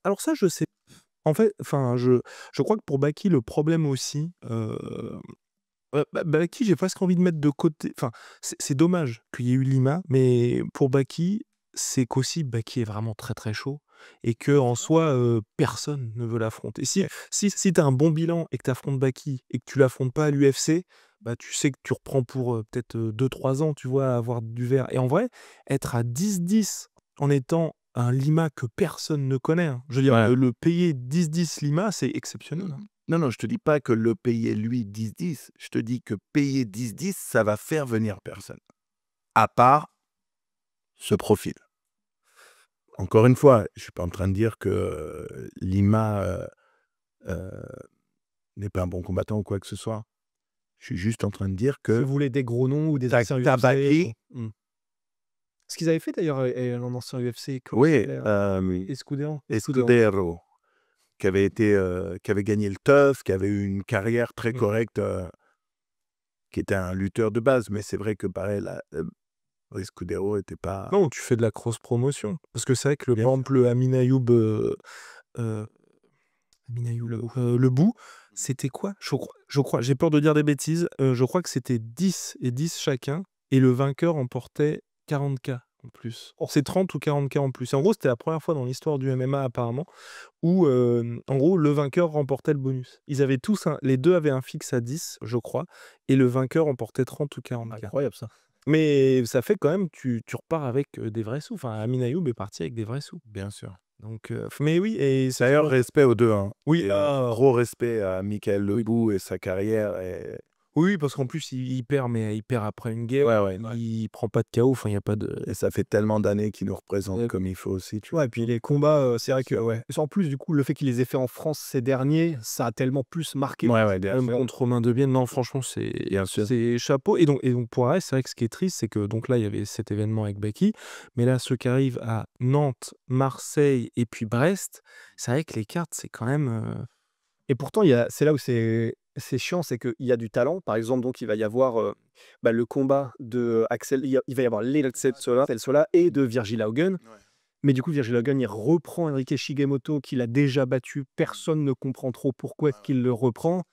alors ça, je sais. En fait, enfin, je crois que pour Baki, le problème aussi, Baki, j'ai presque envie de mettre de côté. Enfin, c'est dommage qu'il y ait eu Lima, mais pour Baki, c'est qu'aussi Baki est vraiment très très chaud et que en soi, personne ne veut l'affronter. Si tu as un bon bilan et que tu affrontes Baki et que tu l'affrontes pas à l'UFC, bah, tu sais que tu reprends pour peut-être 2-3 ans, tu vois, à avoir du vert. Et en vrai, être à 10-10 en étant un Lima que personne ne connaît, hein. Je veux dire, Ouais. le payer 10-10 Lima, c'est exceptionnel, hein. Non, je te dis pas que le payer lui 10-10. Je te dis que payer 10-10, ça va faire venir personne. À part ce profil. Encore une fois, je suis pas en train de dire que Lima n'est pas un bon combattant ou quoi que ce soit. Je suis juste en train de dire Si que vous voulez des gros noms ou des anciens t'as UFC. Baki. Ce qu'ils avaient fait d'ailleurs, un ancien UFC. Oui, Escudero. qui avait gagné le TUF, qui avait eu une carrière très correcte, qui était un lutteur de base. Mais c'est vrai que pareil, Escudero n'était pas... Non, tu fais de la cross-promotion. Parce que c'est vrai que, Bien par exemple, le Amin Ayoub, le bout, c'était quoi? Je crois, j'ai peur de dire des bêtises, je crois que c'était 10 et 10 chacun, et le vainqueur emportait 40K en plus. Or, c'est 30 ou 40K en plus. Et en gros, c'était la première fois dans l'histoire du MMA, apparemment, où, en gros, le vainqueur remportait le bonus. Ils avaient tous les deux avaient un fixe à 10, je crois, et le vainqueur emportait 30 ou 40K. Incroyable ça. Mais ça fait quand même, tu repars avec des vrais sous. Enfin, Amin Ayoub est parti avec des vrais sous. Bien sûr. Donc, mais oui, et c'est D'ailleurs, respect aux deux. Hein. Oui, Et, gros respect à Michael Lebou et sa carrière. Et... oui, parce qu'en plus, il perd, mais il perd après une guerre. Ouais. Il prend pas de KO. Enfin, il y a pas de. Et ça fait tellement d'années qu'il nous représente comme il faut aussi. Tu vois. Ouais, et puis les combats, c'est vrai que en plus du coup le fait qu'il les ait fait en France ces derniers, ça a tellement plus marqué. Ouais, bien sûr. Contre Romain Debienne, non, franchement, Bien sûr. c'est chapeau. Et donc pour Arès, c'est vrai que ce qui est triste, c'est que donc là, il y avait cet événement avec Baki, mais là, ceux qui arrivent à Nantes, Marseille et puis Brest, c'est vrai que les cartes, c'est quand même. Et pourtant, c'est là où c'est chiant, c'est qu'il y a du talent. Par exemple, donc il va y avoir le combat de Axel, il va y avoir l'Axel Sola et de Virgil Haugen. Mais du coup, Virgil Haugen, il reprend Enrique Shigemoto, qu'il a déjà battu. Personne ne comprend trop pourquoi est-ce qu'il le reprend.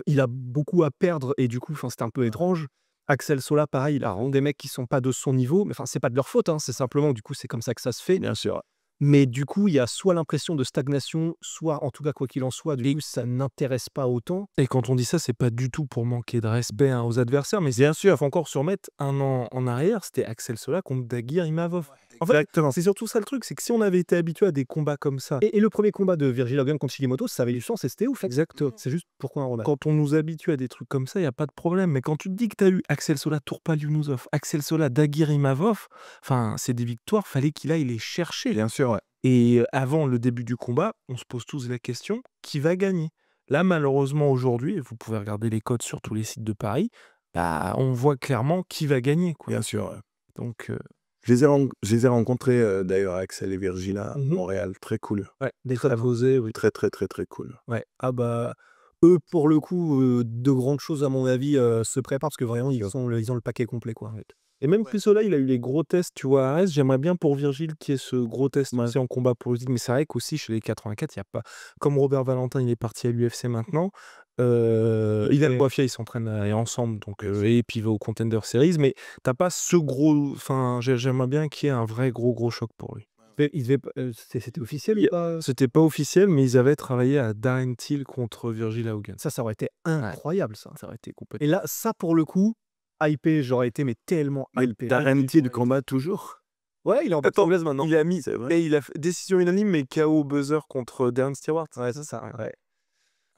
Il a beaucoup à perdre et du coup, c'est un peu étrange. Axel Sola, pareil, il a des mecs qui sont pas de son niveau. Mais c'est pas de leur faute, hein, c'est simplement, du coup, c'est comme ça que ça se fait. Bien sûr. Mais du coup, il y a soit l'impression de stagnation, soit, en tout cas, quoi qu'il en soit, du coup, ça n'intéresse pas autant. Et quand on dit ça, c'est pas du tout pour manquer de respect aux adversaires, mais bien sûr, il faut encore se remettre un an en arrière, c'était Axel Sola contre Dagir Imavov. En fait, c'est surtout ça le truc, c'est que si on avait été habitué à des combats comme ça. Et le premier combat de Virgil Haugen contre Shigemoto, ça avait du sens et c'était ouf. Exactement. C'est juste pourquoi un rematch. Quand on nous habitue à des trucs comme ça, il n'y a pas de problème. Mais quand tu te dis que tu as eu Axel Sola, Tourpal Yunusov, Axel Sola, Dagir Imavov, enfin, c'est des victoires, fallait qu'il aille les chercher. Bien sûr, ouais. Et avant le début du combat, on se pose tous la question, qui va gagner? Là, malheureusement, aujourd'hui, vous pouvez regarder les codes sur tous les sites de Paris, on voit clairement qui va gagner, quoi. Bien sûr, ouais. Donc, je les ai rencontrés d'ailleurs, Axel et Virgil à Montréal. Très cool. ouais, des très posés, oui. Très, très, très, très cool. Ouais. Ah bah, eux, pour le coup, de grandes choses, à mon avis, se préparent parce que vraiment, ils ont le paquet complet, quoi. Et même plus Sola, il a eu les gros tests, tu vois, à Arès. J'aimerais bien pour Virgile qu'il y ait ce gros test aussi en combat politique. Mais c'est vrai qu'aussi, chez les 84, il n'y a pas... Comme Robert Valentin, il est parti à l'UFC maintenant. Ivan Boifia, ils s'entraînent ensemble. Donc, et puis il va au Contender Series. Mais t'as pas ce gros... Enfin, j'aimerais bien qu'il y ait un vrai gros choc pour lui. C'était officiel ou pas? C'était pas officiel, mais ils avaient travaillé à Darren Till contre Virgil Haugen. Ça aurait été incroyable, ça. Ça aurait été complètement... Et là, ça, pour le coup, hypé, j'aurais été, mais tellement hypé. Darren Till combat toujours. Ouais, il est en boxe anglaise maintenant. Il a mis... Et il a fait décision unanime, mais KO buzzer contre Darren Stewart. Ouais, ça.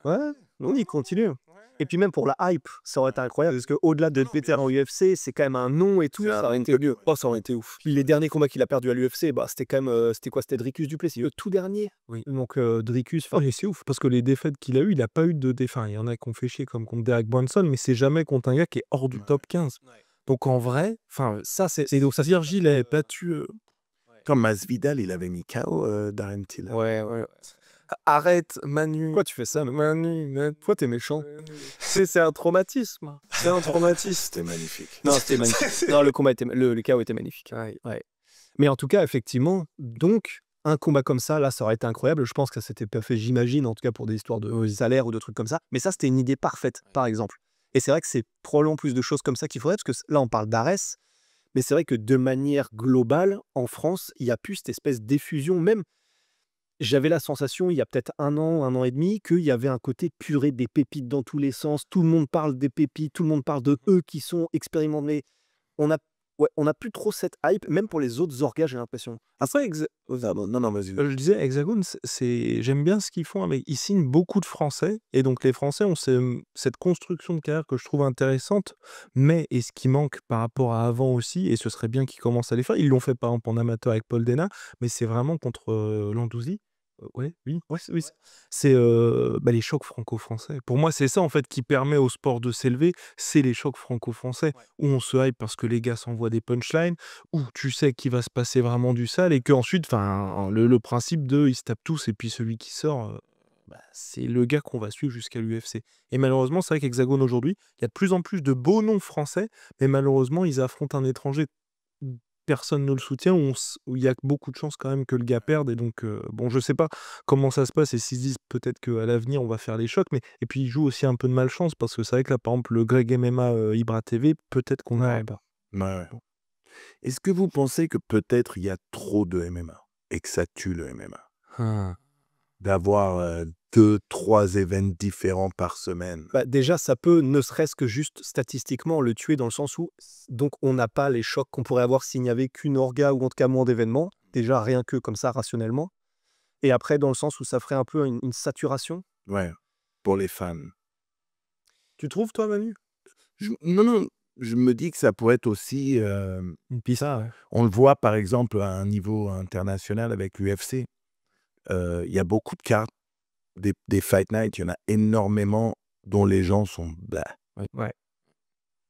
Ouais, on y continue. Et puis même pour la hype, ça aurait été incroyable, parce qu'au-delà de vétéran UFC, c'est quand même un nom et tout, ça aurait été mieux. Oh, ça aurait été ouf. Puis les derniers combats qu'il a perdus à l'UFC, c'était quand même, c'était quoi? C'était Dricus Duplessis, le tout dernier. Oui. Donc Dricus... Oh, c'est ouf, parce que les défaites qu'il a eues, il n'a pas eu de défaites. Il y en a qui ont fait chier comme contre Derek Brunson, mais c'est jamais contre un gars qui est hors du top 15. Donc en vrai, ça c'est... Donc ça veut dire Gilles avait battu... Comme Masvidal, il avait mis KO Darren Till. Ouais. Arrête, Manu. Pourquoi tu fais ça, Manu, pourquoi t'es méchant? C'est un traumatisme. C'est un traumatisme. C'était magnifique. Non, c'était magnifique. Non, le combat était... le KO était magnifique. Ouais. Mais en tout cas, effectivement, donc, un combat comme ça, là, ça aurait été incroyable. Je pense que ça s'était pas fait, j'imagine, en tout cas pour des histoires de salaire ou de trucs comme ça. Mais ça, c'était une idée parfaite, par exemple. Et c'est vrai que c'est probablement plus de choses comme ça qu'il faudrait, parce que là, on parle d'Ares, mais c'est vrai que de manière globale, en France, il y a plus cette espèce d'effusion. Même, j'avais la sensation, il y a peut-être un an et demi, qu'il y avait un côté purée des pépites dans tous les sens. Tout le monde parle des pépites, tout le monde parle de eux qui sont expérimentés. On a, on n'a plus trop cette hype, même pour les autres orgas, j'ai l'impression. Après, Non, vas-y. je disais, Hexagone, j'aime bien ce qu'ils font avec. Ils signent beaucoup de Français, et donc les Français ont cette construction de carrière que je trouve intéressante, mais et ce qui manque par rapport à avant aussi, et ce serait bien qu'ils commencent à les faire. Ils l'ont fait par exemple en amateur avec Paul Dena, mais c'est vraiment contre Landouzi. Ouais, oui, oui. C'est les chocs franco-français. Pour moi, c'est ça en fait qui permet au sport de s'élever, c'est les chocs franco-français, où on se hype parce que les gars s'envoient des punchlines, où tu sais qu'il va se passer vraiment du sale et qu'ensuite, le principe de ils se tapent tous et puis celui qui sort, c'est le gars qu'on va suivre jusqu'à l'UFC. Et malheureusement, c'est vrai qu'Hexagone aujourd'hui, il y a de plus en plus de beaux noms français, mais malheureusement, ils affrontent un étranger. Personne ne le soutient, où il y a beaucoup de chances quand même que le gars perde. Et donc, bon, je sais pas comment ça se passe et s'ils se disent peut-être qu'à l'avenir, on va faire les chocs. Mais, et puis, ils jouent aussi un peu de malchance parce que c'est vrai que là, par exemple, le Greg MMA Ibra TV, peut-être qu'on n'aura pas. Ouais. Est-ce que vous pensez que peut-être il y a trop de MMA et que ça tue le MMA? D'avoir 2-3 événements différents par semaine. Déjà, ça peut, ne serait-ce que juste statistiquement, le tuer dans le sens où donc on n'a pas les chocs qu'on pourrait avoir s'il n'y avait qu'une orga ou en tout cas moins d'événements. Déjà, rien que comme ça, rationnellement. Et après, dans le sens où ça ferait un peu une saturation. Ouais, pour les fans. Tu trouves, toi, Manu? Non, je me dis que ça pourrait être aussi... Une piste, ouais. On le voit par exemple à un niveau international avec l'UFC. Il y a beaucoup de cartes, des Fight Night, il y en a énormément dont les gens sont blah. Ouais.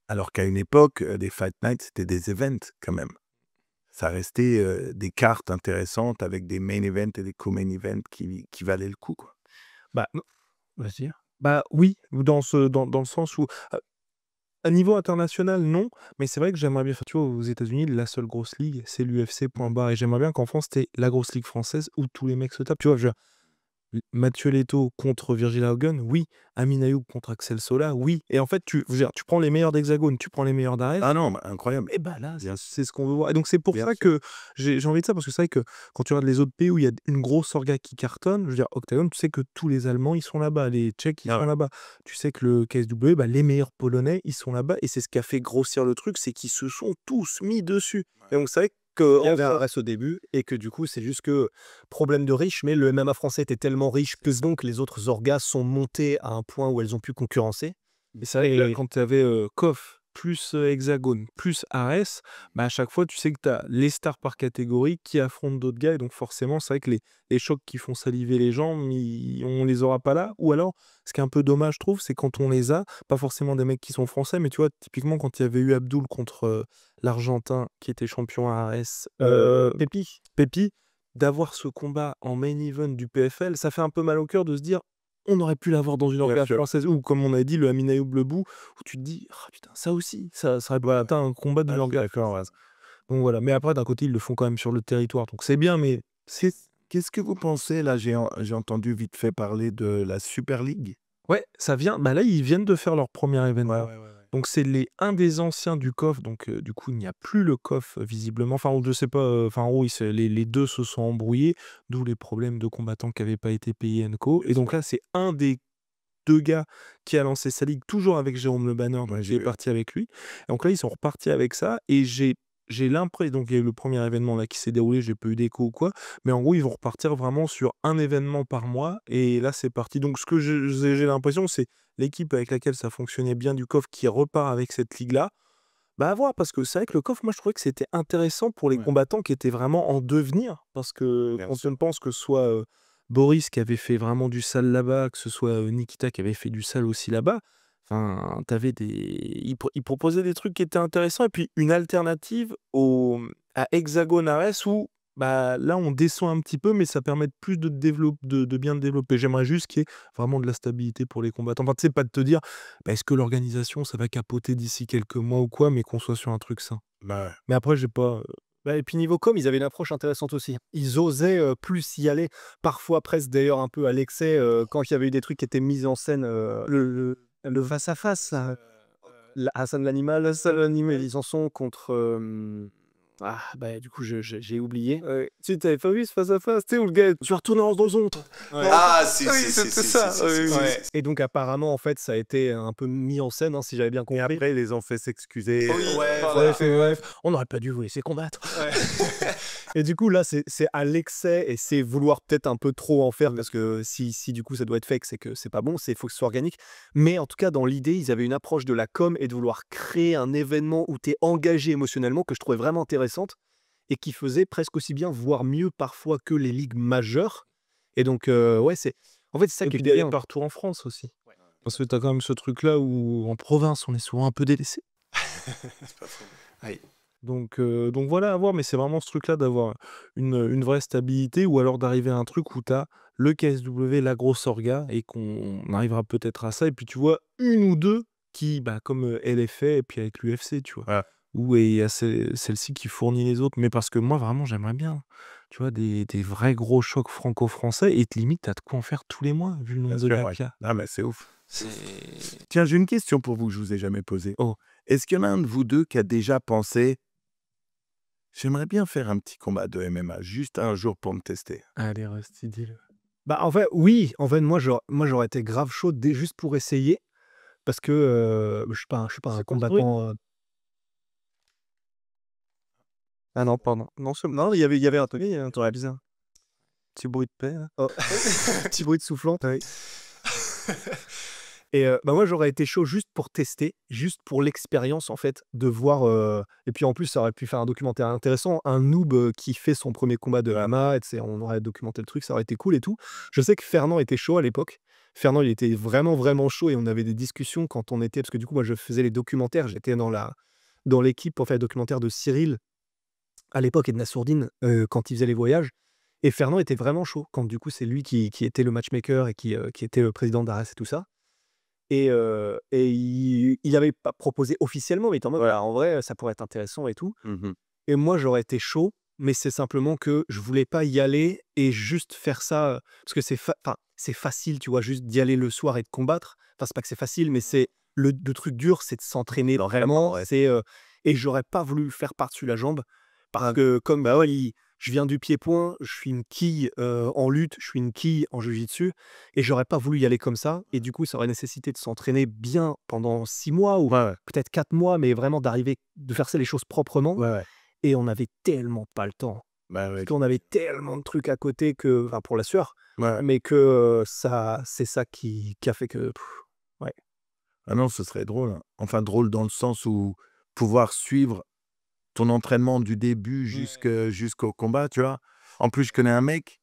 Alors qu'à une époque, des Fight Night, c'était des events quand même. Ça restait des cartes intéressantes avec des main events et des co-main events qui valaient le coup, quoi. Vas-y. Oui, dans le sens où, à niveau international, non, mais c'est vrai que j'aimerais bien faire, tu vois, aux États-Unis, la seule grosse ligue, c'est l'UFC, point barre. Et j'aimerais bien qu'en France, c'était la grosse ligue française où tous les mecs se tapent. Tu vois, Mathieu Leto contre Virgil Hogan, oui. Amin Ayoub contre Axel Sola, oui. Et en fait, tu prends les meilleurs d'Hexagone, tu prends les meilleurs d'Ares. Ah non, incroyable. Et là, c'est ce qu'on veut voir. Et donc, c'est pour ça que j'ai envie de ça, parce que c'est vrai que quand tu regardes les autres pays où il y a une grosse orga qui cartonne, je veux dire, Octagon, tu sais que tous les Allemands, ils sont là-bas, les Tchèques, ils sont là-bas. Tu sais que le KSW, les meilleurs Polonais, ils sont là-bas. Et c'est ce qui a fait grossir le truc, c'est qu'ils se sont tous mis dessus. Et donc, c'est vrai que Il y avait un reste au début et que du coup, c'est juste que problème de riche, mais le MMA français était tellement riche que donc les autres orgas sont montés à un point où elles ont pu concurrencer. Mais c'est vrai que là, quand tu avais KOF plus Hexagone plus Ares, à chaque fois, tu sais que tu as les stars par catégorie qui affrontent d'autres gars. Et donc, forcément, c'est vrai que les chocs qui font saliver les gens, on les aura pas là. Ou alors, ce qui est un peu dommage, je trouve, c'est quand on les a, pas forcément des mecs qui sont français, mais tu vois, typiquement, quand il y avait eu Abdul contre l'Argentin qui était champion à Ares, Pépi, d'avoir ce combat en main event du PFL, ça fait un peu mal au cœur de se dire on aurait pu l'avoir dans une orga française, ou comme on a dit, le Amin Ayoub le bout, où tu te dis, ah putain, ça aussi, ça serait un combat d'une orga. D'accord. Donc voilà, mais après, d'un côté, ils le font quand même sur le territoire, donc c'est bien, mais Qu'est-ce que vous pensez, là, j'ai entendu vite fait parler de la Super League. ouais, ça vient, là, ils viennent de faire leur premier événement. Donc c'est un des anciens du COF, donc du coup il n'y a plus le COF visiblement, enfin je sais pas, en gros les deux se sont embrouillés, d'où les problèmes de combattants qui n'avaient pas été payés co. Et donc là c'est un des deux gars qui a lancé sa ligue, toujours avec Jérôme Le Banner, donc j'ai parti avec lui. Et donc là ils sont repartis avec ça, et j'ai l'impression, donc il y a eu le premier événement là qui s'est déroulé, j'ai pas eu d'écho ou quoi, mais en gros ils vont repartir vraiment sur un événement par mois, et là c'est parti. Donc ce que j'ai l'impression, c'est l'équipe avec laquelle ça fonctionnait bien du COF qui repart avec cette ligue-là. À voir, parce que c'est vrai que le COF, moi je trouvais que c'était intéressant pour les combattants qui étaient vraiment en devenir, parce que quand on pense que ce soit Boris qui avait fait vraiment du sale là-bas, que ce soit Nikita qui avait fait du sale aussi là-bas, enfin, ils proposaient des trucs qui étaient intéressants, et puis une alternative à Hexagone Ares où là on descend un petit peu, mais ça permet plus de bien développer. J'aimerais juste qu'il y ait vraiment de la stabilité pour les combattants. Enfin, tu sais, pas de te dire est-ce que l'organisation ça va capoter d'ici quelques mois ou quoi, mais qu'on soit sur un truc sain. Mais après, j'ai pas. Et puis niveau com, ils avaient une approche intéressante aussi. Ils osaient plus y aller, parfois presque d'ailleurs un peu à l'excès, quand il y avait eu des trucs qui étaient mis en scène, le face-à-face. Hassan l'animal, ils en sont contre. Du coup, j'ai oublié. Tu t'avais pas vu ce face à face, tu sais, où le gars, tu vas retourner dans zone. Ah, si, c'était ça. Et donc, apparemment, en fait, ça a été un peu mis en scène, hein, si j'avais bien compris. Et après, ils les ont fait s'excuser. On n'aurait pas dû vous laisser combattre. Et du coup, là, c'est à l'excès et c'est vouloir peut-être un peu trop en faire parce que si du coup, ça doit être fake, c'est que c'est pas bon, faut que ce soit organique. Mais en tout cas, dans l'idée, ils avaient une approche de la com et de vouloir créer un événement où tu es engagé émotionnellement que je trouvais vraiment intéressante et qui faisait presque aussi bien, voire mieux parfois que les ligues majeures. Et donc, c'est ça qui est bien. Partout en France aussi. Parce que t'as quand même ce truc-là où en province, on est souvent un peu délaissé. C'est pas faux. Oui. Donc voilà, à voir, mais c'est vraiment ce truc-là d'avoir une vraie stabilité ou alors d'arriver à un truc où tu as le KSW, la grosse orga, et qu'on arrivera peut-être à ça. Et puis tu vois, une ou deux qui, comme LFA et puis avec l'UFC, tu vois. Ouais. Où il y a celle-ci qui fournit les autres. Mais parce que moi, vraiment, j'aimerais bien, tu vois, des vrais gros chocs franco-français. Et limite, t'as de quoi en faire tous les mois, vu le nombre de gars qu'il y a. Ah, mais c'est ouf. Tiens, j'ai une question pour vous que je vous ai jamais posée. Est-ce qu'il y en a un de vous deux qui a déjà pensé j'aimerais bien faire un petit combat de MMA, juste un jour pour me tester? Allez, Rusty, dis-le. En fait, oui. En fait, moi, j'aurais été grave chaud juste pour essayer. Parce que je suis pas un combattant. Ah non, pardon. Non, il y avait un truc, t'aurais bizarre. Petit bruit de paix. Là. Petit bruit de soufflant. Oui. Et moi, j'aurais été chaud juste pour tester, juste pour l'expérience, en fait, de voir. Et puis en plus, ça aurait pu faire un documentaire intéressant. Un noob qui fait son premier combat de MMA, on aurait documenté le truc, ça aurait été cool et tout. Je sais que Fernand était chaud à l'époque. Fernand, il était vraiment, vraiment chaud et on avait des discussions quand on était. Parce que du coup, moi, je faisais les documentaires. J'étais dans l'équipe pour faire le documentaire de Cyril à l'époque et de Nassourdine quand il faisait les voyages. Et Fernand était vraiment chaud quand du coup, c'est lui qui était le matchmaker et qui était le président d'Arès et tout ça. Et il n'avait pas proposé officiellement, mais il était en mode, voilà, en vrai, ça pourrait être intéressant et tout. Et moi, j'aurais été chaud, mais c'est simplement que je voulais pas y aller et juste faire ça, parce que c'est facile, tu vois, juste d'y aller le soir et de combattre. Enfin, c'est pas que c'est facile, mais c'est le truc dur, c'est de s'entraîner vraiment. Et j'aurais pas voulu le faire par-dessus la jambe, parce que comme je viens du pied-point, je suis une quille en lutte, je suis une quille en jiu-jitsu, et j'aurais pas voulu y aller comme ça. Et du coup, ça aurait nécessité de s'entraîner bien pendant 6 mois ou peut-être 4 mois, mais vraiment de faire les choses proprement. Et on avait tellement pas le temps. Parce qu'on avait tellement de trucs à côté que, pour la sueur, mais que c'est ça qui a fait que. Ah non, ce serait drôle. Hein. Enfin, drôle dans le sens où pouvoir suivre ton entraînement du début jusqu'au combat, tu vois. En plus, je connais un mec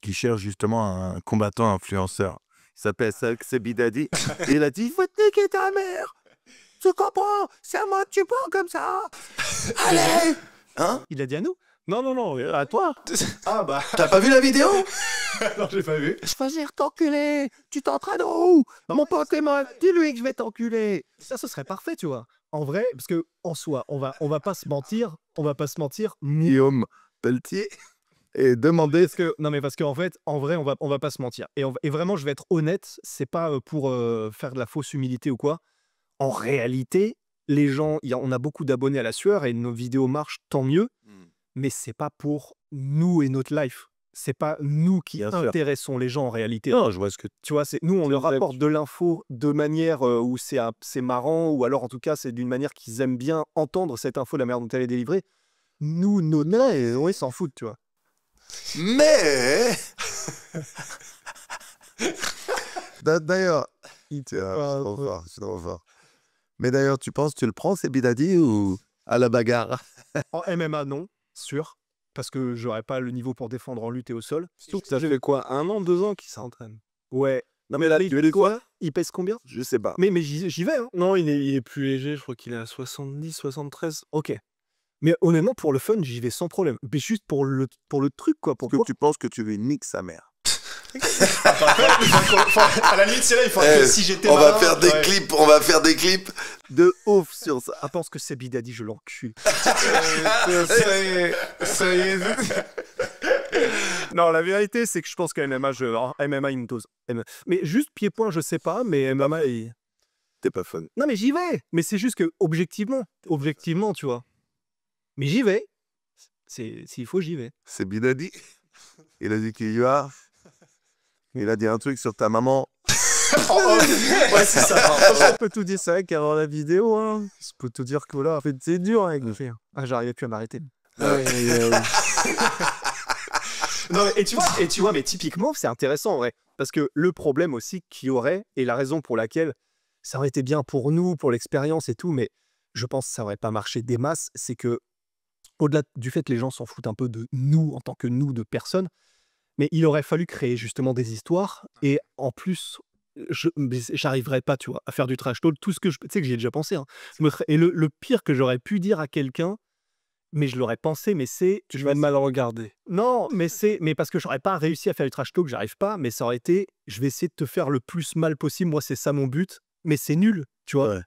qui cherche justement un combattant influenceur. Il s'appelle Sebidadi. Et il a dit, il faut te niquer ta mère. Tu comprends? C'est à moi que tu parles comme ça. Allez. Hein? Il a dit à nous? Non, à toi. Ah bah. T'as pas vu la vidéo? Non, j'ai pas vu. Je vais venir t'enculer. Tu t'entraînes où? Mon pote est mort. Dis-lui que je vais t'enculer. Ça, ce serait parfait, tu vois. En vrai, parce que en soi, on va pas se mentir. Guillaume Pelletier et demander parce qu'en fait, en vrai, on va pas se mentir. Et vraiment, je vais être honnête, c'est pas pour faire de la fausse humilité ou quoi. En réalité, les gens, on a beaucoup d'abonnés à la sueur et nos vidéos marchent, tant mieux. Mais c'est pas pour nous et notre life. C'est pas nous qui intéressons les gens en réalité. Non, je vois ce que tu vois. Nous, on leur rapporte de l'info de manière où c'est marrant, ou alors en tout cas, c'est d'une manière qu'ils aiment bien entendre cette info, la manière dont elle est délivrée. Nous, ils s'en foutent, tu vois. Mais d'ailleurs, c'est trop fort. Mais d'ailleurs, tu penses, tu le prends, c'est Bidadi, ou à la bagarre? En MMA, non, sûr. Parce que j'aurais pas le niveau pour défendre en lutte et au sol. Surtout que ça fait quoi, 1 an, 2 ans qu'il s'entraîne? Ouais. Non mais là, tu es quoi? Il pèse combien? Je sais pas. Mais j'y vais, hein. Non, il est plus léger, je crois qu'il est à 70, 73. Ok. Mais honnêtement, pour le fun, j'y vais sans problème. Mais juste pour le truc, quoi. Parce que tu penses que tu veux nique sa mère. À la limite, c'est là, il faudrait que si j'étais on va faire des clips de ouf sur ça. Je pense que c'est Bidadi, je l'encule. Ça y est. Non, la vérité, c'est que je pense qu'à MMA, il me dose. Mais juste pied-point, je sais pas, mais MMA, T'es pas fun. Non, mais j'y vais. Mais c'est juste que, objectivement, tu vois. Mais j'y vais. S'il faut, j'y vais. C'est Binadi. Il a dit qu'il y va. Il a dit un truc sur ta maman. Ouais, c'est ça. Je peux tout dire, c'est vrai qu'avant la vidéo, hein, je peux te dire que là, en fait, c'est dur avec le frère. Ah, j'arrivais plus à m'arrêter. Non, et tu vois, mais typiquement, c'est intéressant en vrai. Parce que le problème aussi qu'il y aurait, et la raison pour laquelle ça aurait été bien pour nous, pour l'expérience et tout, mais je pense que ça aurait pas marché des masses, c'est que, au-delà du fait que les gens s'en foutent un peu de nous, en tant que nous, de personnes, mais il aurait fallu créer justement des histoires, et en plus, j'arriverais pas, tu vois, à faire du trash talk, tout ce que tu sais que j'y ai déjà pensé, hein. Et le pire que j'aurais pu dire à quelqu'un, mais je l'aurais pensé, mais c'est... Je vais être mal regardé. Non, mais parce que j'aurais pas réussi à faire du trash talk, j'arrive pas, mais ça aurait été, je vais essayer de te faire le plus mal possible, moi c'est ça mon but, mais c'est nul, tu vois. Ouais.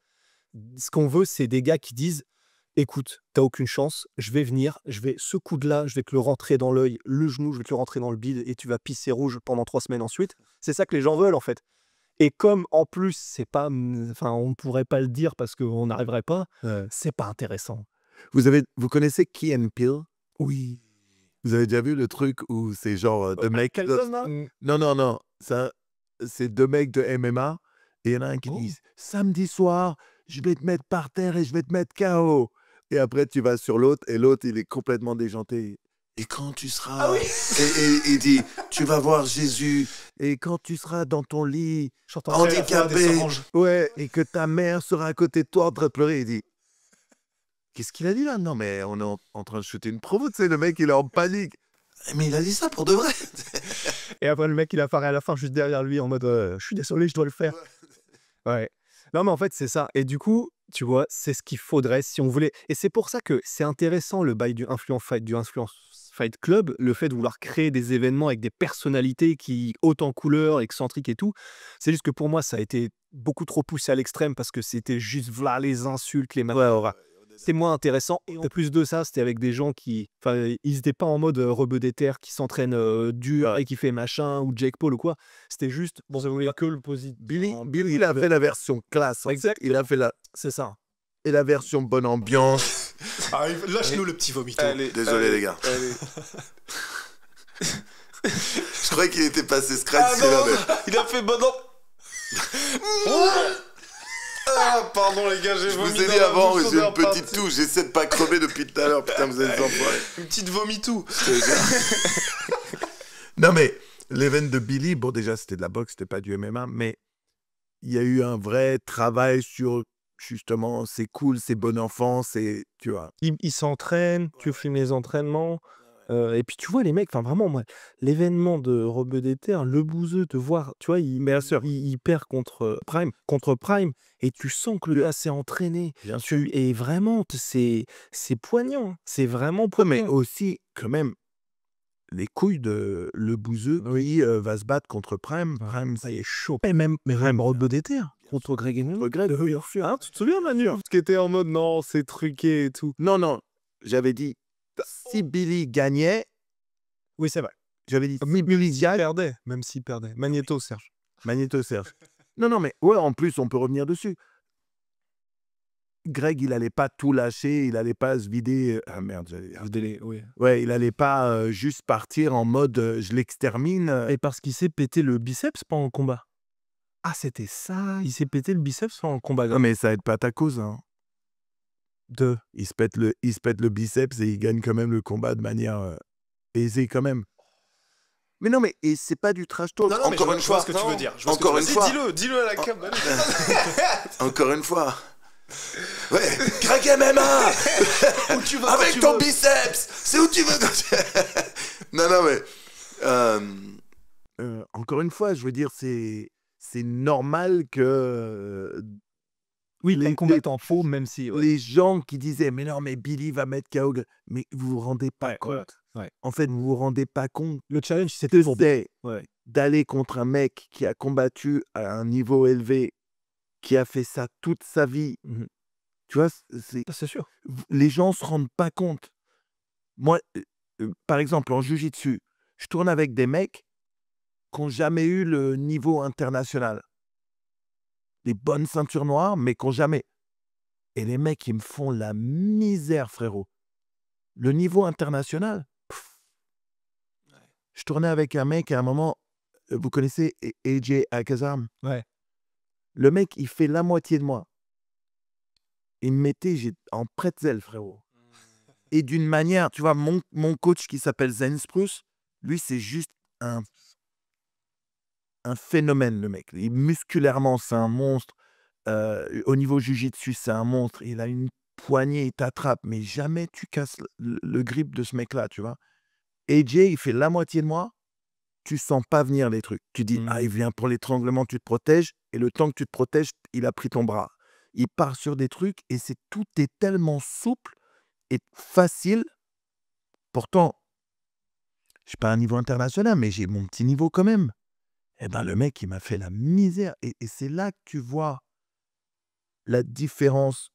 Ce qu'on veut, c'est des gars qui disent, écoute, t'as aucune chance, je vais venir, ce coude-là, je vais te le rentrer dans l'œil, le genou, je vais te le rentrer dans le bide, et tu vas pisser rouge pendant 3 semaines ensuite. C'est ça que les gens veulent, en fait. Et comme, en plus, c'est pas... Enfin, on ne pourrait pas le dire parce qu'on n'arriverait pas, c'est pas intéressant. Vous connaissez Key and Peele? Oui. Vous avez déjà vu le truc où c'est genre deux mecs... Non. Ça, c'est 2 mecs de MMA. Et il y en a un qui dit « Samedi soir, je vais te mettre par terre et je vais te mettre KO. » Et après, tu vas sur l'autre et l'autre, il est complètement déjanté. Et quand tu seras... et il dit « Tu vas voir Jésus. Et quand tu seras dans ton lit, handicapé, ouais, et que ta mère sera à côté de toi en train de pleurer. » Il dit « Qu'est-ce qu'il a dit là? Non, mais on est en train de shooter une promo, tu sais, le mec, il est en panique. » Mais il a dit ça pour de vrai. Et après, le mec, il apparaît à la fin juste derrière lui en mode « Je suis désolé, je dois le faire. » Ouais. Non, mais en fait, c'est ça. Et du coup, tu vois, c'est ce qu'il faudrait si on voulait. Et c'est pour ça que c'est intéressant le bail du Influence Fight Club, le fait de vouloir créer des événements avec des personnalités qui hautes en couleur, excentriques et tout. C'est juste que pour moi, ça a été beaucoup trop poussé à l'extrême parce que c'était juste voilà les insultes, les c'est moins intéressant. Et en plus de ça, c'était avec des gens qui... Enfin, ils n'étaient pas en mode rebeu des terres qui s'entraînent dur et qui fait machin, ou Jake Paul ou quoi. C'était juste... Bon, ça voulait dire que le positif. Billy, il a fait la version classe. Exact. Il a fait la... C'est ça. Et la version bonne ambiance. Lâche-nous le petit vomito. Désolé les gars. Je croyais qu'il était passé scratch. Il a fait bon Ah, pardon les gars, j'ai Je vomi. vous ai dit avant, j'ai une petite toux. J'essaie de pas crever depuis tout à l'heure. Putain, vous êtes des enfoirés. Une petite vomitou. Non, mais l'événement de Billy, bon, déjà, c'était de la boxe, c'était pas du MMA, mais il y a eu un vrai travail sur, justement, c'est cool, c'est bon enfant, c'est, tu vois. Il s'entraîne, tu filmes les entraînements. Et puis tu vois les mecs, enfin vraiment moi, l'événement de Rebeu des Terres, le bouseux, te voir, tu vois, il perd contre Prime, et tu sens que le gars s'est entraîné. Bien Et vraiment, c'est poignant, c'est vraiment Mais poignant. aussi, quand même, les couilles de le bouseux qui va se battre contre Prime. Prime, ça y est chaud. Mais même Rebeu des Terres, contre Greg Henry. Hein, tu te souviens Manu, qui était en mode non, c'est truqué et tout. Non, j'avais dit, si Billy gagnait, Oui, c'est vrai. j'avais dit, Mais Billy perdait, même s'il perdait. Magneto, Serge. Magneto Serge. Non, mais ouais, en plus, on peut revenir dessus. Greg, il allait pas tout lâcher, il allait pas se vider. Ah merde, Oui. ouais, il allait pas juste partir en mode je l'extermine. Et parce qu'il s'est pété le biceps pendant le combat. Ah, c'était ça. Il s'est pété le biceps pendant le combat. Non, mais ça aide pas ta cause. Hein. Il se pète le biceps et il gagne quand même le combat de manière aisée quand même. Mais non, mais et c'est pas du trash talk. Non, encore une fois, ce que tu veux dire. Encore une fois. Dis-le à la cam. Encore une fois. Ouais, Greg MMA. Où tu vas avec ton biceps. C'est où tu veux. Non, mais encore une fois, je veux dire, c'est normal que oui, les combattants faux, même si les gens qui disaient mais non, mais Billy va mettre KO, mais vous vous rendez pas compte. Ouais. En fait, vous vous rendez pas compte. Le challenge, c'était d'aller contre un mec qui a combattu à un niveau élevé, qui a fait ça toute sa vie. Tu vois, c'est sûr. Les gens se rendent pas compte. Moi, par exemple, en jiu-jitsu, je tourne avec des mecs qui n'ont jamais eu le niveau international. des bonnes ceintures noires, mais qui n'ont jamais. Et les mecs, ils me font la misère, frérot. Le niveau international. Je tournais avec un mec à un moment, vous connaissez AJ Alcazar? Ouais. Le mec, il fait la moitié de moi. Il me mettait en pretzel, frérot. Et d'une manière, tu vois, mon coach qui s'appelle Zen Spruce, lui, c'est juste un phénomène, le mec. Musculairement, c'est un monstre. Au niveau jiu-jitsu, c'est un monstre. Il a une poignée, il t'attrape, mais jamais tu casses le grip de ce mec-là, tu vois. AJ, il fait la moitié de moi, tu sens pas venir les trucs. Tu dis, il vient pour l'étranglement, tu te protèges, et le temps que tu te protèges, il a pris ton bras. Il part sur des trucs, et tout est tellement souple et facile. Pourtant, je suis pas à un niveau international, mais j'ai mon petit niveau quand même. Eh ben, le mec, il m'a fait la misère. Et c'est là que tu vois la différence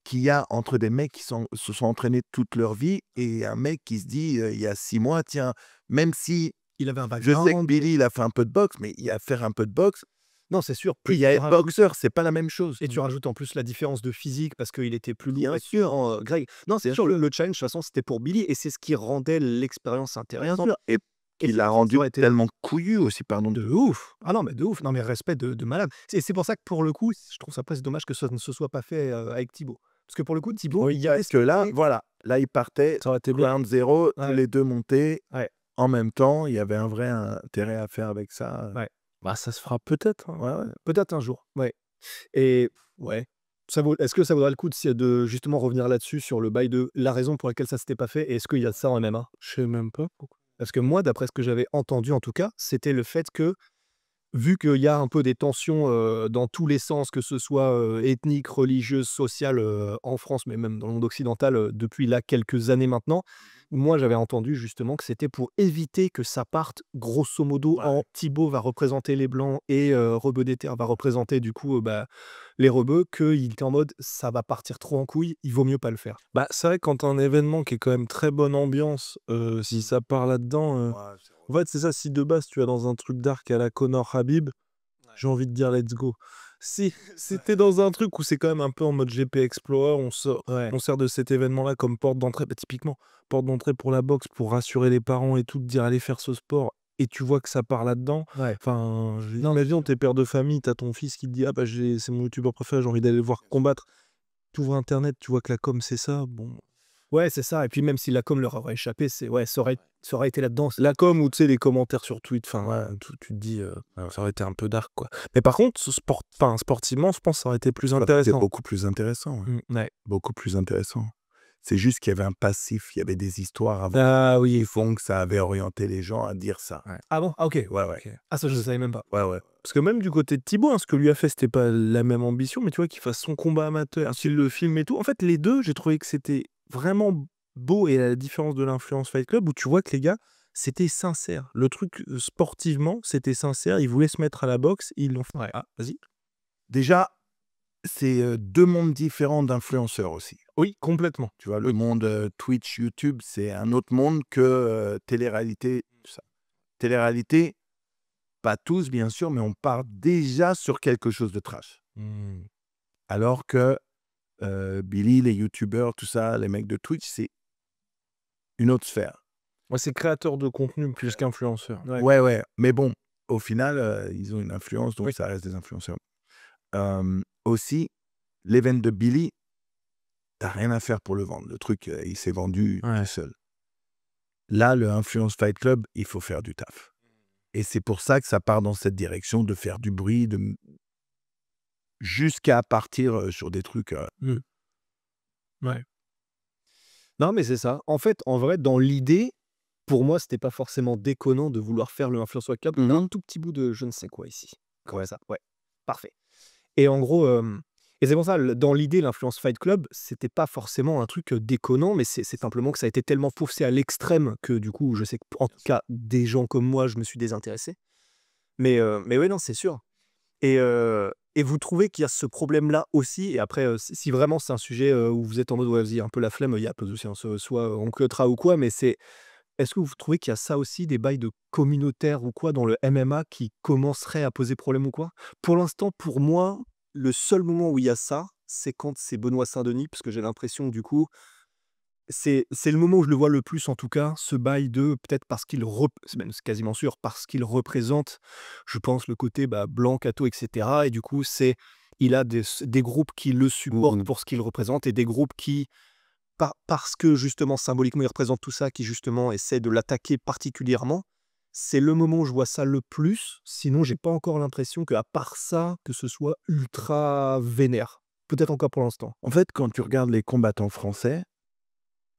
qu'il y a entre des mecs qui se sont entraînés toute leur vie et un mec qui se dit, il y a 6 mois, tiens, même si Il avait un je sais que background. Billy, il a fait un peu de boxe, mais il a fait un peu de boxe. Non, c'est sûr. Puis il y a être boxeur, c'est pas la même chose. Et tu rajoutes en plus la différence de physique parce qu'il était plus lourd. Bien sûr. Greg. Non, c'est Bien sûr, sûr. le challenge, de toute façon, c'était pour Billy et c'est ce qui rendait l'expérience intéressante. Et Et il l'a ça rendu aurait été tellement couillu aussi, pardon. de ouf. Ah non, mais de ouf. Non, mais respect de malade. C'est pour ça que pour le coup, je trouve ça presque dommage que ça ne se soit pas fait avec Thibaut. Parce que pour le coup, Thibaut, il y a Parce que là, voilà, là, il partait, Ça aurait été bien. ground zero, tous Ouais. les deux montés. Ouais. En même temps, il y avait un vrai intérêt à faire avec ça. Ouais. Bah, ça se fera peut-être. Hein. Ouais. peut-être un jour. Ouais. Et ouais. Est-ce que ça vaudra le coup de justement revenir là-dessus sur le bail de la raison pour laquelle ça s'était pas fait et est-ce qu'il y a ça en MMA? Je sais même pas pourquoi. Parce que moi, d'après ce que j'avais entendu en tout cas, c'était le fait que, vu qu'il y a un peu des tensions dans tous les sens, que ce soit ethniques, religieuses, sociales en France, mais même dans le monde occidental depuis là quelques années maintenant, moi j'avais entendu justement que c'était pour éviter que ça parte grosso modo en Thibaut va représenter les Blancs et Rebeu des Terres va représenter du coup les Rebeux, qu'il était en mode ça va partir trop en couille, il vaut mieux pas le faire. Bah, c'est vrai que quand t'as un événement qui est quand même très bonne ambiance, si ça part là-dedans, en fait, c'est ça, si de base tu vas dans un truc dark à la Conor Habib, j'ai envie de dire let's go. Si c'était dans un truc où c'est quand même un peu en mode GP Explorer, on sert de cet événement-là comme porte d'entrée, bah, typiquement, porte d'entrée pour la boxe, pour rassurer les parents et tout, de dire allez faire ce sport, et tu vois que ça part là-dedans. Ouais. Enfin, imagine, t'es père de famille, t'as ton fils qui te dit ah bah c'est mon youtubeur préféré, j'ai envie d'aller le voir combattre. T'ouvres internet, tu vois que la com c'est ça, bon. Ouais, c'est ça. Et puis même si la com leur aurait échappé, ça aurait été là-dedans. La com ou tu sais les commentaires sur Twitter, enfin tu te dis ça aurait été un peu dark quoi. Mais par contre sportivement, je pense que ça aurait été plus C'est intéressant. beaucoup plus intéressant. Ouais. Beaucoup plus intéressant. C'est juste qu'il y avait un passif, il y avait des histoires avant Ah oui, qui font que ça avait orienté les gens à dire ça. Ah bon? Ah ok. Ouais. ok. Ah ça je ne savais même pas. Ouais. Parce que même du côté de Thibaut, hein, ce que lui a fait, c'était pas la même ambition, mais tu vois qu'il fasse son combat amateur, s'il le filme et tout. En fait, les deux, j'ai trouvé que c'était vraiment beau, et à la différence de l'Influence Fight Club, où tu vois que les gars, c'était sincère. Le truc sportivement, c'était sincère. Ils voulaient se mettre à la boxe, ils l'ont fait. Ouais. Ah, vas-y. Déjà, c'est deux mondes différents d'influenceurs aussi. Oui, complètement. Tu vois, le monde Twitch, YouTube, c'est un autre monde que télé-réalité. Tout ça. Télé-réalité, pas tous bien sûr, mais on part déjà sur quelque chose de trash. Alors que Billy, les YouTubeurs, tout ça, les mecs de Twitch, c'est une autre sphère. Ouais, c'est créateur de contenu plus qu'influenceur. Ouais. Mais bon, au final, ils ont une influence, donc ça reste des influenceurs. Aussi, l'event de Billy, t'as rien à faire pour le vendre. Le truc, il s'est vendu tout seul. Là, le Influence Fight Club, il faut faire du taf. Et c'est pour ça que ça part dans cette direction de faire du bruit, jusqu'à partir sur des trucs... Ouais. Non, mais c'est ça. En fait, en vrai, dans l'idée, pour moi, c'était pas forcément déconnant de vouloir faire le Influence Fight Club. Un tout petit bout de je ne sais quoi ici. Comme ça. Ouais. Parfait. Et en gros, et c'est pour ça, dans l'idée, l'Influence Fight Club, c'était pas forcément un truc déconnant, mais c'est simplement que ça a été tellement poussé à l'extrême que du coup, je sais qu'en tout cas, des gens comme moi, je me suis désintéressé. Mais ouais, non, c'est sûr. Et vous trouvez qu'il y a ce problème-là aussi, et après, si vraiment c'est un sujet où vous êtes en mode, ouais, vas-y, un peu la flemme, il y a pas de souci, soit on cutera ou quoi, mais c'est est-ce que vous trouvez qu'il y a ça aussi, des bails de communautaire ou quoi dans le MMA qui commenceraient à poser problème ou quoi? Pour l'instant, pour moi, le seul moment où il y a ça, c'est quand c'est Benoît Saint-Denis, parce que j'ai l'impression que du coup, c'est le moment où je le vois le plus en tout cas, ce bail de peut-être parce qu'il c'est même c'est quasiment sûr, parce qu'il représente, je pense, le côté, bah, blanc, catho et cetera et du coup, il a des groupes qui le supportent pour ce qu'il représente et des groupes qui, parce que justement symboliquement il représente tout ça, qui justement essaient de l'attaquer particulièrement. C'est le moment où je vois ça le plus. Sinon, j'ai pas encore l'impression qu'à part ça, que ce soit ultra vénère. Peut-être encore pour l'instant. En fait, quand tu regardes les combattants français,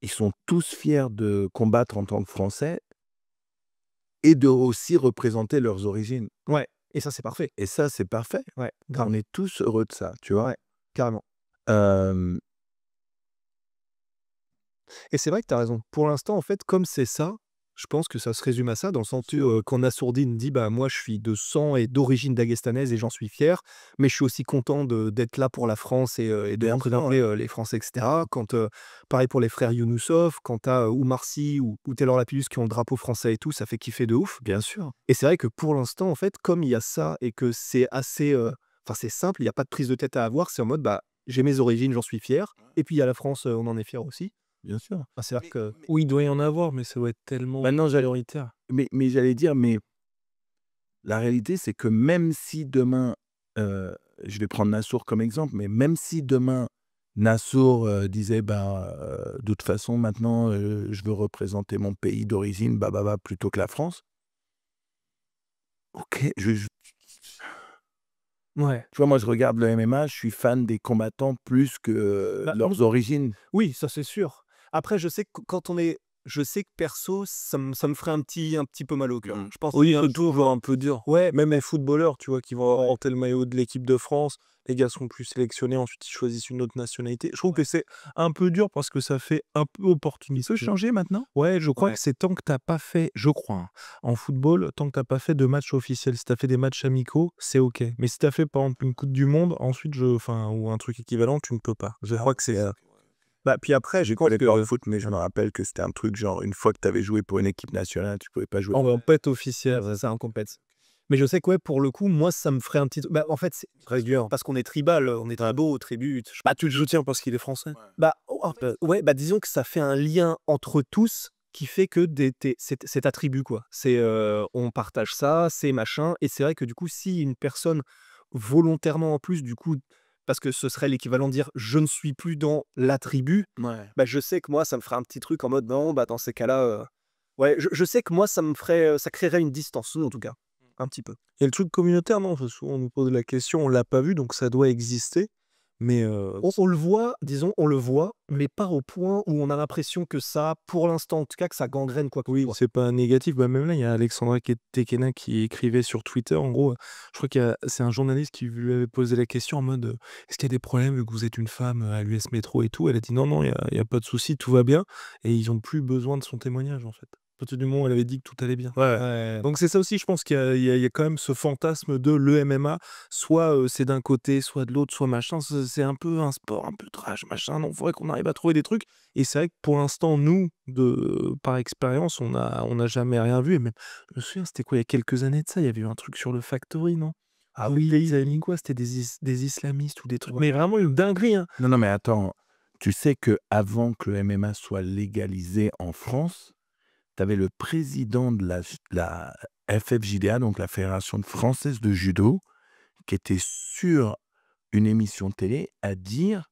ils sont tous fiers de combattre en tant que Français et de aussi représenter leurs origines. Ouais, et ça c'est parfait. Et ça, c'est parfait. Ouais, grave. On est tous heureux de ça, tu vois. Ouais, carrément. Euh, Et c'est vrai que tu as raison. Pour l'instant, en fait, comme c'est ça, je pense que ça se résume à ça, dans le sens où quand Nassourdine dit bah, moi je suis de sang et d'origine dagestanaise et j'en suis fier, mais je suis aussi content d'être là pour la France et de Bien sûr, représenter les Français, etc. Quand, pareil pour les frères Younoussov, quand tu as Oumar Sy ou Taylor Lapillus qui ont le drapeau français et tout, ça fait kiffer de ouf. bien sûr. Et c'est vrai que pour l'instant, en fait, comme il y a ça et que c'est assez. Enfin, c'est simple, il n'y a pas de prise de tête à avoir, c'est en mode bah, j'ai mes origines, j'en suis fier. Et puis il y a la France, on en est fier aussi. Bien sûr. Enfin, c'est-à-dire que. Oui, il doit y en avoir, mais ça doit être tellement Maintenant, prioritaire. mais j'allais dire, mais la réalité, c'est que même si demain, je vais prendre Nassour comme exemple, mais même si demain, Nassour disait, de toute façon, maintenant, je veux représenter mon pays d'origine, plutôt que la France. Ok, Ouais. tu vois, moi, je regarde le MMA, je suis fan des combattants plus que Bah, leurs origines. Oui, ça c'est sûr. Après, je sais que quand on est. Je sais que perso, ça me ferait un petit peu mal au cœur. Je pense Oui, que toujours un peu dur. Ouais, Même les footballeurs, tu vois, qui vont porter le maillot de l'équipe de France, les gars sont plus sélectionnés, ensuite ils choisissent une autre nationalité. Je trouve que c'est un peu dur parce que ça fait un peu opportuniste. Changer maintenant? Ouais, je crois que c'est tant que t'as pas fait, je crois, hein, en football, tant que t'as pas fait de match officiel, si t'as fait des matchs amicaux, c'est ok. Mais si t'as fait par exemple une Coupe du Monde, ensuite ou un truc équivalent, tu ne peux pas. Je crois que c'est. Bah, puis après, je J'ai pense pas que. le foot, mais je me rappelle que c'était un truc genre, une fois que tu avais joué pour une équipe nationale, tu pouvais pas jouer. On va pas être officiel. C'est ça, en compète. Mais je sais que ouais, pour le coup, moi, ça me ferait un petit. Bah, en fait, c'est Très dur. parce qu'on est tribal, on est tribaux, tribut. Bah, tu le soutiens parce qu'il est français. Bah, ouais, bah, disons que ça fait un lien entre tous qui fait que c'est ta tribu, quoi. On partage ça, c'est machin. Et c'est vrai que du coup, si une personne volontairement en plus, du coup, parce que ce serait l'équivalent de dire je ne suis plus dans la tribu, Ouais. bah, je sais que moi, ça me ferait un petit truc en mode non, bah, dans ces cas-là, ouais, je sais que moi, ça me ferait, ça créerait une distance, en tout cas, un petit peu. Et le truc communautaire, non, parce que souvent on nous pose la question, on l'a pas vu, donc ça doit exister. Mais On le voit, disons, on le voit, mais pas au point où on a l'impression que ça, pour l'instant en tout cas, que ça gangrène quoi que ce soit. c'est pas négatif. Bah, même là, il y a Alexandra Tekena qui écrivait sur Twitter. En gros, je crois c'est un journaliste qui lui avait posé la question en mode est-ce qu'il y a des problèmes vu que vous êtes une femme à l'US Métro et tout. Elle a dit non, il y a pas de souci, tout va bien. Et ils ont plus besoin de son témoignage en fait. À partir du moment où elle avait dit que tout allait bien. Ouais. Donc c'est ça aussi, je pense qu'il y a quand même ce fantasme de le MMA, soit c'est d'un côté, soit de l'autre, soit machin, c'est un peu un sport, un peu trash, machin, donc il faudrait qu'on arrive à trouver des trucs, et c'est vrai que pour l'instant, nous, par expérience, on a jamais rien vu, et même, je me souviens, c'était quoi, il y a quelques années de ça, il y avait eu un truc sur le Factory, non? Ah Oui, oui, ils avaient mis quoi? C'était des islamistes ou des trucs, mais vraiment une dinguerie, hein. Non, mais attends, tu sais que avant que le MMA soit légalisé en France, tu avais le président de la FFJDA, donc la Fédération française de judo, qui était sur une émission télé à dire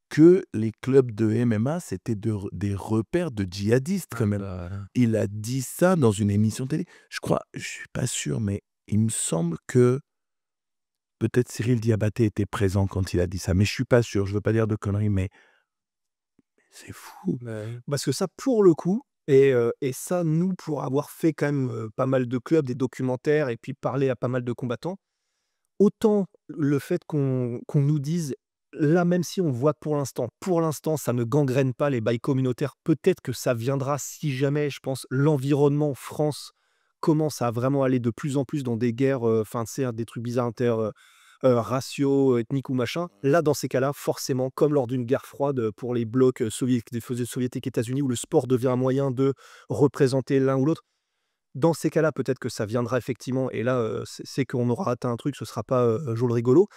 que les clubs de MMA, c'était des repères de djihadistes quand même. Il a dit ça dans une émission télé. Je crois, je suis pas sûr, mais il me semble que peut-être Cyril Diabaté était présent quand il a dit ça, mais je suis pas sûr, je veux pas dire de conneries, mais c'est fou. parce que ça, pour le coup, et ça, nous, pour avoir fait quand même pas mal de clubs, des documentaires, et puis parler à pas mal de combattants, autant le fait qu'on nous dise, là, même si on voit pour l'instant, ça ne gangrène pas les bails communautaires, peut-être que ça viendra si jamais, je pense, l'environnement France commence à vraiment aller de plus en plus dans des guerres, enfin, tu sais, des trucs bizarres ratio ethnique ou machin. Là, dans ces cas-là, forcément, comme lors d'une guerre froide pour les blocs soviétiques États-Unis, où le sport devient un moyen de représenter l'un ou l'autre, dans ces cas-là, peut-être que ça viendra effectivement, et là, c'est qu'on aura atteint un truc, ce sera pas Joe le rigolo.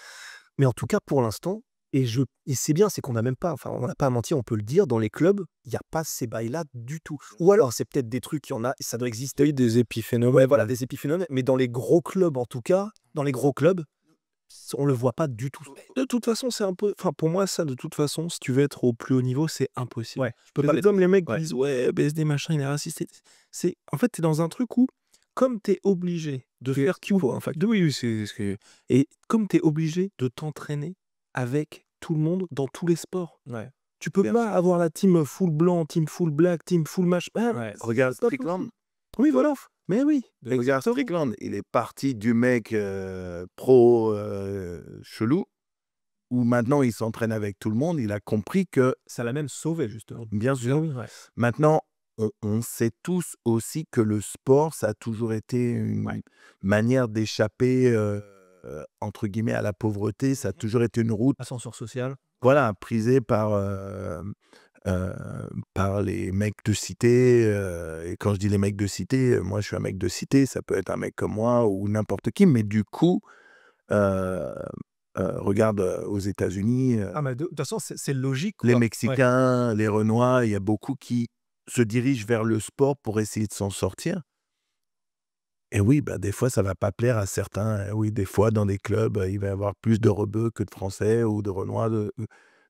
Mais en tout cas, pour l'instant, et c'est bien, c'est qu'on n'a même pas, enfin, on n'a pas à mentir, on peut le dire, dans les clubs, il n'y a pas ces bails-là du tout. Ou alors, c'est peut-être des trucs, il y en a, ça doit exister. Il y a eu des épiphénomènes. Ouais, voilà, des épiphénomènes, mais dans les gros clubs, en tout cas, dans les gros clubs, on le voit pas du tout. De toute façon, c'est un peu. Enfin, pour moi, ça, de toute façon, si tu veux être au plus haut niveau, c'est impossible. Ouais, je peux pas Comme les mecs Ouais. disent, ouais, BSD machin, il est raciste. En fait, t'es dans un truc où, comme t'es obligé de faire qu'il faut, en fait. Oui, c'est ce que. Et comme t'es obligé de t'entraîner avec tout le monde dans tous les sports. Ouais. Tu peux Bien pas avoir la team full blanc, team full black, team full match. Ouais. Regarde c'est pas Strickland. possible. Oui, voilà. Mais oui. Regarde Strickland. Il est parti du mec pro chelou, où maintenant il s'entraîne avec tout le monde. Il a compris que, Ça l'a même sauvé, justement. bien sûr, Ouais. maintenant, on sait tous aussi que le sport, ça a toujours été une manière d'échapper, entre guillemets, à la pauvreté. Ça a toujours été une route, Ascenseur social. voilà, prisée par les mecs de cité. Et quand je dis les mecs de cité, moi je suis un mec de cité, ça peut être un mec comme moi ou n'importe qui, mais du coup, regarde aux États-Unis, Ah, mais de toute façon, c'est logique. les quoi. Mexicains, les Renois, il y a beaucoup qui se dirigent vers le sport pour essayer de s'en sortir. Et oui, bah, des fois, ça va pas plaire à certains. Oui, des fois, dans des clubs, il va y avoir plus de rebeux que de Français ou de Renois.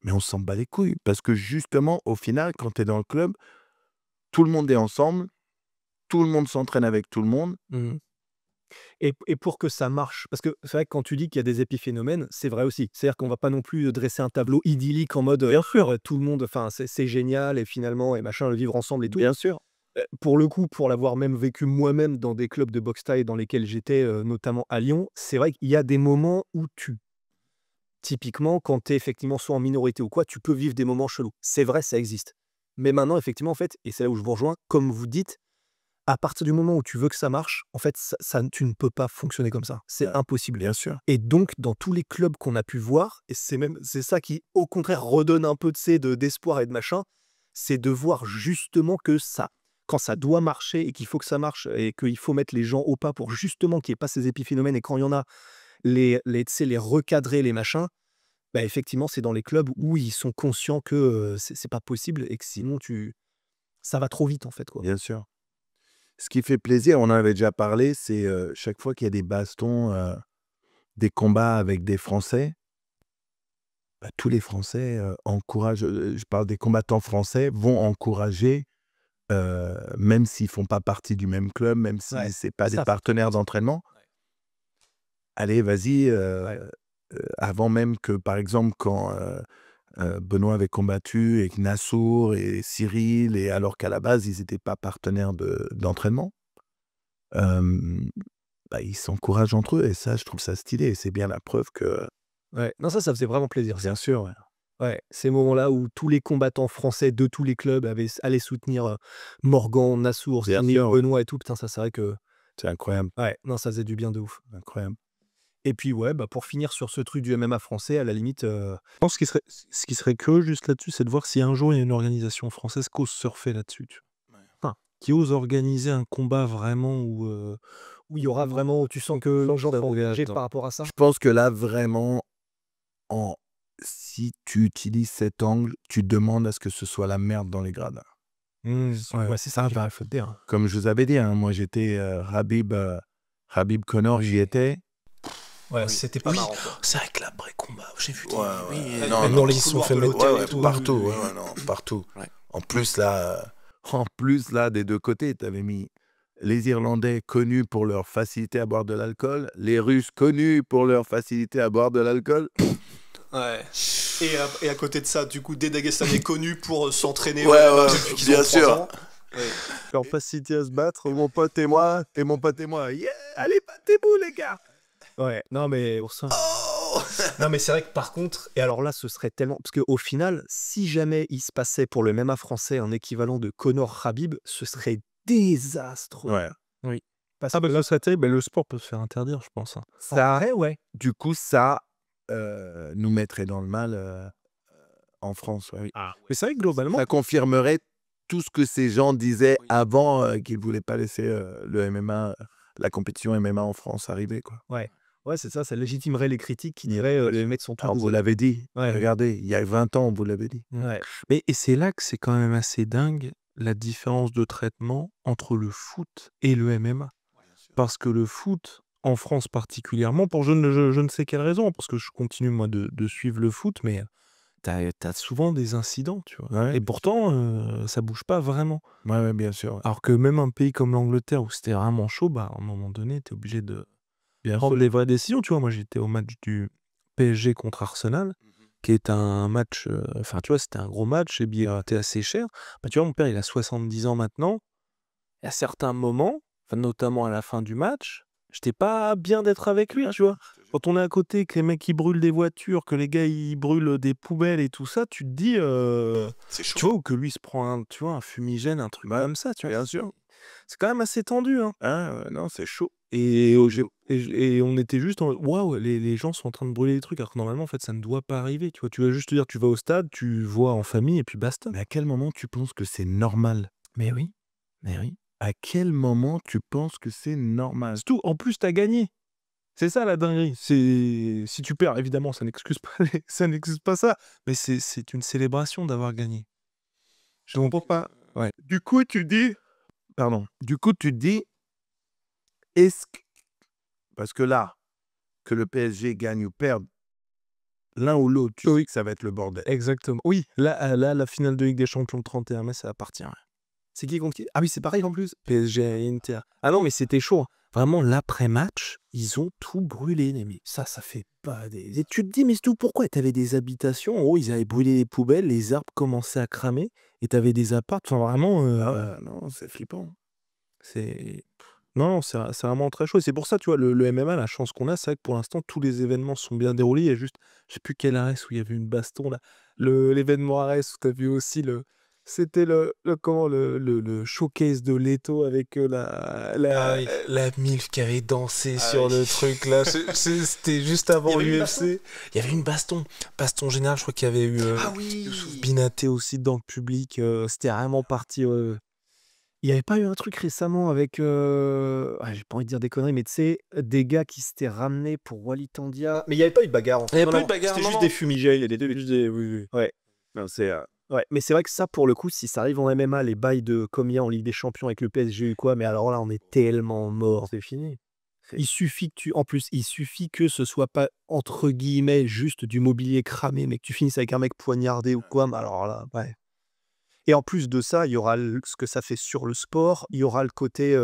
Mais on s'en bat les couilles. Parce que justement, au final, quand tu es dans le club, tout le monde est ensemble, tout le monde s'entraîne avec tout le monde. Mhm. Et pour que ça marche, parce que c'est vrai que quand tu dis qu'il y a des épiphénomènes, c'est vrai aussi. C'est-à-dire qu'on va pas non plus dresser un tableau idyllique en mode tout le monde, enfin c'est génial et finalement et machin, le vivre ensemble et tout. Bien sûr. Pour le coup, pour l'avoir même vécu moi-même dans des clubs de boxe thaï dans lesquels j'étais, notamment à Lyon, c'est vrai qu'il y a des moments où typiquement, quand tu es effectivement soit en minorité ou quoi, tu peux vivre des moments chelous. C'est vrai, ça existe. Mais maintenant, effectivement, en fait, et c'est là où je vous rejoins, comme vous dites, à partir du moment où tu veux que ça marche, en fait, tu ne peux pas fonctionner comme ça. C'est impossible. Bien sûr. Et donc, dans tous les clubs qu'on a pu voir, et c'est ça qui, au contraire, redonne un peu d'espoir et de machin, c'est de voir justement que quand ça doit marcher et qu'il faut que ça marche et qu'il faut mettre les gens au pas pour justement qu'il n'y ait pas ces épiphénomènes et quand il y en a, les recadrer, les machins, bah effectivement, c'est dans les clubs où ils sont conscients que c'est pas possible et que sinon, ça va trop vite, en fait, quoi. Bien sûr. Ce qui fait plaisir, on en avait déjà parlé, c'est chaque fois qu'il y a des bastons, des combats avec des Français, bah, tous les Français encouragent, je parle des combattants français, vont encourager, même s'ils font pas partie du même club, même si Ouais, c'est pas des ça, partenaires d'entraînement. Allez, vas-y, avant même que, par exemple, quand Benoît avait combattu et que Nassour et Cyril, et alors qu'à la base, ils n'étaient pas partenaires d'entraînement, bah, ils s'encouragent entre eux et ça, je trouve ça stylé. Et c'est bien la preuve que, Ouais. Non, ça faisait vraiment plaisir. bien sûr, ouais. Ouais, ces moments-là où tous les combattants français de tous les clubs allaient soutenir Morgan, Nassour, Bien Cyril, sûr. Benoît et tout. Putain, ça, c'est vrai que... C'est incroyable, Ouais, non, ça faisait du bien de ouf. incroyable. Et puis, ouais, bah, pour finir sur ce truc du MMA français, à la limite... Je pense ce qui serait curieux juste là-dessus, c'est de voir si un jour il y a une organisation française qui ose surfer là-dessus. Enfin, qui ose organiser un combat vraiment où il y aura vraiment... Tu sens que les gens vont engager par rapport à ça. Je pense que là, vraiment, si tu utilises cet angle, tu demandes à ce que ce soit la merde dans les gradins. Ouais, c'est ça, il faut te dire. Comme je vous avais dit, hein, moi j'étais Khabib Connor, j'y étais. Ouais, c'était pas marrant. C'est avec l'après-combat, j'ai vu. Non, ils se sont fait mettre partout, partout. Ouais. En plus là, des deux côtés, tu avais mis les Irlandais connus pour leur facilité à boire de l'alcool, les Russes connus pour leur facilité à boire de l'alcool. Ouais. Et à côté de ça, du coup, des Dagestanais connus pour s'entraîner. Ouais, qu'ils bien ont 3 sûr. ans. Ouais. Leur facilité à se battre, mon pote et moi, yeah, allez, battez-vous les gars. Ouais, non, mais... Non, mais c'est vrai que par contre, et alors là, ce serait tellement... Parce qu'au final, si jamais il se passait pour le MMA français un équivalent de Conor Khabib, ce serait désastreux. Ouais. Oui. Parce Ah bah que là, ça terrible. Le sport peut se faire interdire, je pense. Hein. Ça, après, ouais. du coup, ça nous mettrait dans le mal en France. Ouais, oui. Mais c'est vrai que globalement, Ça confirmerait tout ce que ces gens disaient avant qu'ils ne voulaient pas laisser le MMA, la compétition MMA en France arriver, quoi. Ouais, c'est ça légitimerait les critiques qui diraient les mecs sont tous Alors, vous bourrés. l'avez dit. Ouais. Regardez, il y a 20 ans, vous l'avez dit. Ouais. mais et c'est là que c'est quand même assez dingue la différence de traitement entre le foot et le MMA. Parce que le foot, en France particulièrement, pour je ne sais quelle raison, parce que je continue moi de suivre le foot, mais t'as souvent des incidents, tu vois. Ouais. Et pourtant, ça bouge pas vraiment. Ouais, bien sûr. Alors que même un pays comme l'Angleterre, où c'était vraiment chaud, bah, à un moment donné, t'es obligé de prendre les vraies décisions. Tu vois, moi, j'étais au match du PSG contre Arsenal, qui est un match, enfin, tu vois, c'était un gros match, et bien, était assez cher. Bah, tu vois, mon père, il a 70 ans maintenant, et à certains moments, enfin, notamment à la fin du match, j'étais pas bien d'être avec lui, tu vois. Quand on est à côté, que les mecs ils brûlent des voitures, que les gars ils brûlent des poubelles et tout ça, tu te dis, C'est tu chaud. vois, ou que lui se prend un fumigène, un truc comme ça, tu vois. Bien sûr. C'est quand même assez tendu, hein. Non, c'est chaud. Et on était juste en waouh, les gens sont en train de brûler des trucs, alors que normalement, en fait, ça ne doit pas arriver, tu vois. Tu vas juste te dire, tu vas au stade, tu vois en famille et puis basta. Mais à quel moment tu penses que c'est normal? Mais oui, mais oui. À quel moment tu penses que c'est normal? C'est tout. En plus, t'as gagné. C'est ça la dinguerie. C'est si tu perds, évidemment, ça n'excuse pas, ça n'excuse pas ça, mais c'est une célébration d'avoir gagné. Je comprends pas. Ouais. Du coup, tu dis... Pardon. Du coup, tu dis... Est-ce que... Parce que là, que le PSG gagne ou perde, l'un ou l'autre, tu sais que ça va être le bordel. Exactement. Oui, là, la finale de Ligue des Champions le 31 mai, ça appartient. C'est qui contre qui? Ah oui, c'est pareil en plus. PSG et Inter. Ah non, mais c'était chaud. Hein. Vraiment, l'après-match, ils ont tout brûlé, les mecs. Ça fait pas des. Et tu te dis, mais c'est tout pourquoi? T'avais des habitations, en gros, ils avaient brûlé les poubelles, les arbres commençaient à cramer, et t'avais des apparts. Enfin, vraiment, Non, c'est flippant. c'est. Non, c'est vraiment très chaud. Et c'est pour ça, tu vois, le MMA, la chance qu'on a, c'est vrai que pour l'instant, tous les événements sont bien déroulés. Il y a juste, je sais plus quel arrêt où il y avait une baston, là. L'événement arrêt où tu as vu aussi c'était le showcase de Leto avec la MILF qui avait dansé sur le truc, là. C'était juste avant l'UFC. Il y avait une baston générale. Je crois qu'il y avait eu Youssouf Binaté aussi dans le public. C'était vraiment parti. Il n'y avait pas eu un truc récemment avec. J'ai pas envie de dire des conneries, mais tu sais, des gars qui s'étaient ramenés pour Walid Tandia. Mais il n'y avait pas eu de bagarre en fait. Il y avait Non, pas eu non, de bagarre, C'était non, juste non. des fumigènes. Il y a des deux. Juste des- oui, oui. Non, ouais, mais c'est vrai que ça, pour le coup, si ça arrive en MMA, les bails de Comia en Ligue des Champions avec le PSG ou quoi, mais alors là, on est tellement mort. C'est fini. Il suffit que ce soit pas, entre guillemets, juste du mobilier cramé, mais que tu finisses avec un mec poignardé ou quoi, mais alors là, ouais. Et en plus de ça, il y aura ce que ça fait sur le sport, il y aura le côté,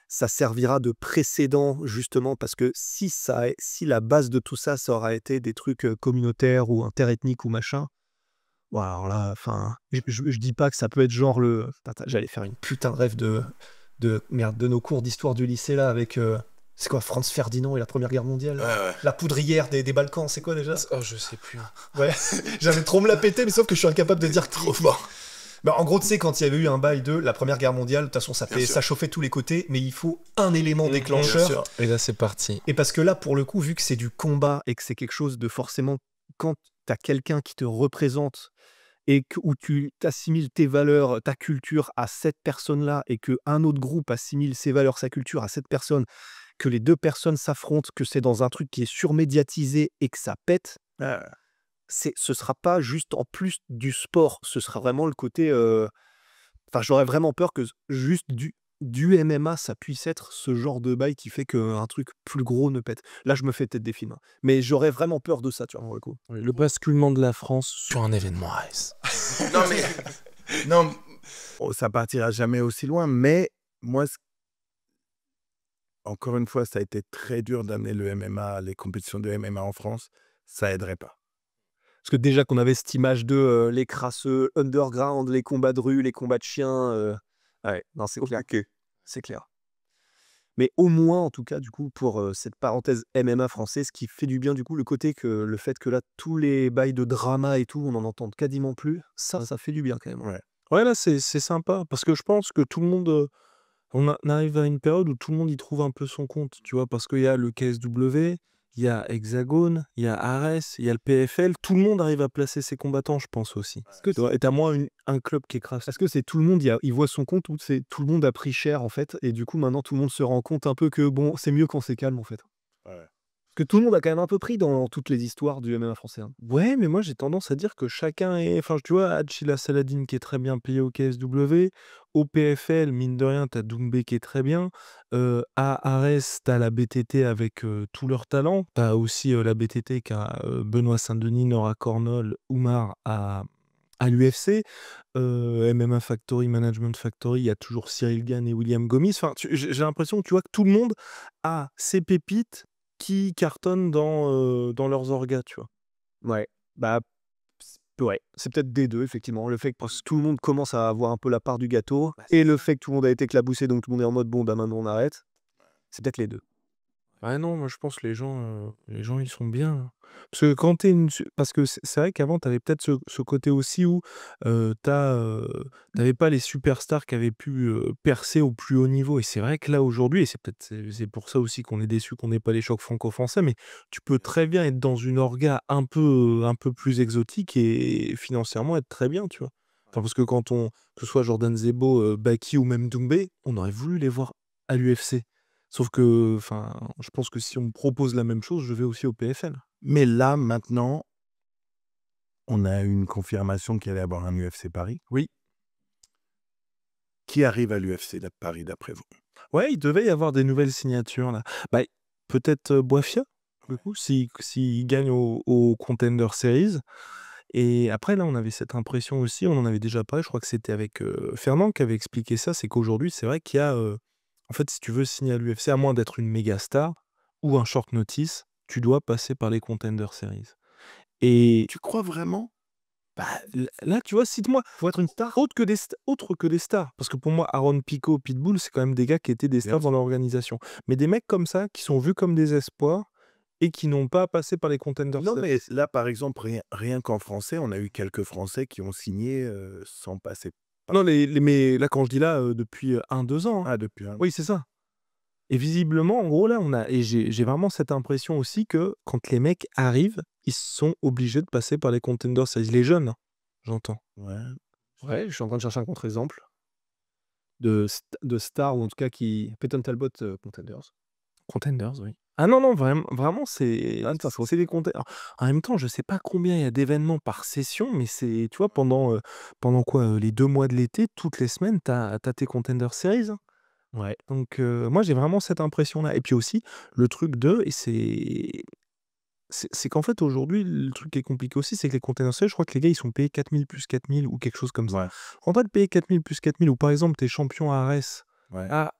ça servira de précédent justement parce que si la base de tout ça, ça aura été des trucs communautaires ou interethniques ou machin, bon alors là, enfin, je dis pas que ça peut être genre j'allais faire une putain de rêve de nos cours d'histoire du lycée là avec, c'est quoi, Franz Ferdinand et la Première Guerre mondiale? Ouais. La poudrière des Balkans, c'est quoi déjà? Oh, je sais plus. Ouais, j'avais trop me la péter, mais sauf que je suis incapable de dire trop fort. Bah, en gros, tu sais, quand il y avait eu un bail de la Première Guerre mondiale, de toute façon, ça chauffait tous les côtés, mais il faut un élément déclencheur. Et là, c'est parti. Et parce que là, pour le coup, vu que c'est du combat et que c'est quelque chose de forcément, quand t'as quelqu'un qui te représente et où tu t'assimiles tes valeurs, ta culture à cette personne-là, et qu'un autre groupe assimile ses valeurs, sa culture à cette personne, que les deux personnes s'affrontent, que c'est dans un truc qui est surmédiatisé et que ça pète, ce sera pas juste en plus du sport, ce sera vraiment le côté. Enfin, j'aurais vraiment peur que juste du MMA, ça puisse être ce genre de bail qui fait qu'un truc plus gros ne pète. Là, je me fais peut-être des films, hein. Mais j'aurais vraiment peur de ça, tu vois, pour le coup. Oui, le basculement de la France sur un événement Ice. Non, mais. Non, Oh, ça partira jamais aussi loin, mais moi, encore une fois, ça a été très dur d'amener le MMA, les compétitions de MMA en France. Ça aiderait pas. Parce que déjà qu'on avait cette image de les crasseux, underground, les combats de rue, les combats de chiens. Ouais, non, c'est clair. C'est clair. Mais au moins, en tout cas, du coup, pour cette parenthèse MMA français, ce qui fait du bien, du coup, le fait que là, tous les bails de drama et tout, on n'en entend quasiment plus, ça fait du bien quand même. Ouais. Ouais, là, c'est sympa, parce que je pense que tout le monde on arrive à une période où tout le monde y trouve un peu son compte, tu vois, parce qu'il y a le KSW, il y a Hexagone, il y a Ares, il y a le PFL. Tout le monde arrive à placer ses combattants, je pense aussi. Tu vois, et t'as moins un club qui écrase. Est-ce que c'est tout le monde, il voit son compte ou c'est tout le monde a pris cher en fait et du coup maintenant tout le monde se rend compte un peu que bon, c'est mieux quand c'est calme en fait. Ouais. Parce que tout le monde a quand même un peu pris dans toutes les histoires du MMA français. Hein. Ouais, mais moi j'ai tendance à dire que chacun est. Enfin, tu vois, Achilla Saladin qui est très bien payé au KSW. Au PFL, mine de rien, t'as Doumbé qui est très bien. À Ares, t'as la BTT avec tout leur talent. T'as aussi la BTT qui a Benoît Saint-Denis, Nora Cornol, Oumar à l'UFC. MMA Factory, Management Factory, il y a toujours Cyril Gann et William Gomis. Enfin, j'ai l'impression, tu vois, que tout le monde a ses pépites qui cartonnent dans leurs orgas, tu vois. Ouais. Bah ouais, c'est peut-être des deux effectivement. Le fait que tout le monde commence à avoir un peu la part du gâteau et le fait que tout le monde a été éclaboussé donc tout le monde est en mode bon bah maintenant on arrête. C'est peut-être les deux. Ah non, moi je pense que les gens ils sont bien. Parce que quand t'es parce que c'est vrai qu'avant t'avais peut-être ce côté aussi où t'avais pas les superstars qui avaient pu percer au plus haut niveau. Et c'est vrai que là aujourd'hui, et c'est pour ça aussi qu'on est déçu qu'on n'ait pas les chocs franco-français, mais tu peux très bien être dans une orga un peu plus exotique et financièrement être très bien, tu vois. Enfin, parce que que ce soit Jordan Zebo, Baki ou même Doumbé, on aurait voulu les voir à l'UFC. Sauf que, enfin, je pense que si on me propose la même chose, je vais aussi au PFL. Mais là, maintenant, on a eu une confirmation qu'il allait y avoir un UFC Paris. Oui. Qui arrive à l'UFC de Paris, d'après vous? Ouais, il devait y avoir des nouvelles signatures, là. Bah, peut-être Boifia, du coup, s'il gagne au Contender Series. Et après, là, on avait cette impression aussi, on en avait déjà parlé, je crois que c'était avec Fernand qui avait expliqué ça, c'est qu'aujourd'hui, c'est vrai qu'il y a... en fait, si tu veux signer à l'UFC, à moins d'être une méga star ou un short notice, tu dois passer par les Contender Series. Et Tu crois vraiment? bah, là, tu vois, cite-moi. Faut être une star. Autre que des stars. Parce que pour moi, Aaron Pico, Pitbull, c'est quand même des gars qui étaient des stars dans l'organisation. Mais des mecs comme ça, qui sont vus comme des espoirs et qui n'ont pas passé par les Contender Non, Series. mais là, par exemple, rien qu'en français, on a eu quelques Français qui ont signé sans passer. Non, mais là, quand je dis là, depuis 1-2 ans. Hein. Ah, depuis un. Oui, c'est ça. Et visiblement, en gros, là, et j'ai vraiment cette impression aussi que quand les mecs arrivent, ils sont obligés de passer par les Contender Series. Les jeunes, hein, j'entends. Ouais. Ouais, je suis en train de chercher un contre-exemple de star ou en tout cas qui Peyton Talbot Contenders. Contenders, oui. Ah non, vraiment, c'est des contenders. En même temps, je sais pas combien il y a d'événements par session, mais c'est, tu vois, pendant quoi, les 2 mois de l'été, toutes les semaines, t'as tes Contender Series. Hein. Ouais. Donc, moi, j'ai vraiment cette impression-là. Et puis aussi, le truc et c'est qu'en fait, aujourd'hui, le truc qui est compliqué aussi, c'est que les Contender Series, je crois que les gars, ils sont payés 4000 plus 4000 ou quelque chose comme ça. Ouais. En fait, payer 4000 plus 4000, ou par exemple, t'es champion à Ares. Ouais. Ah,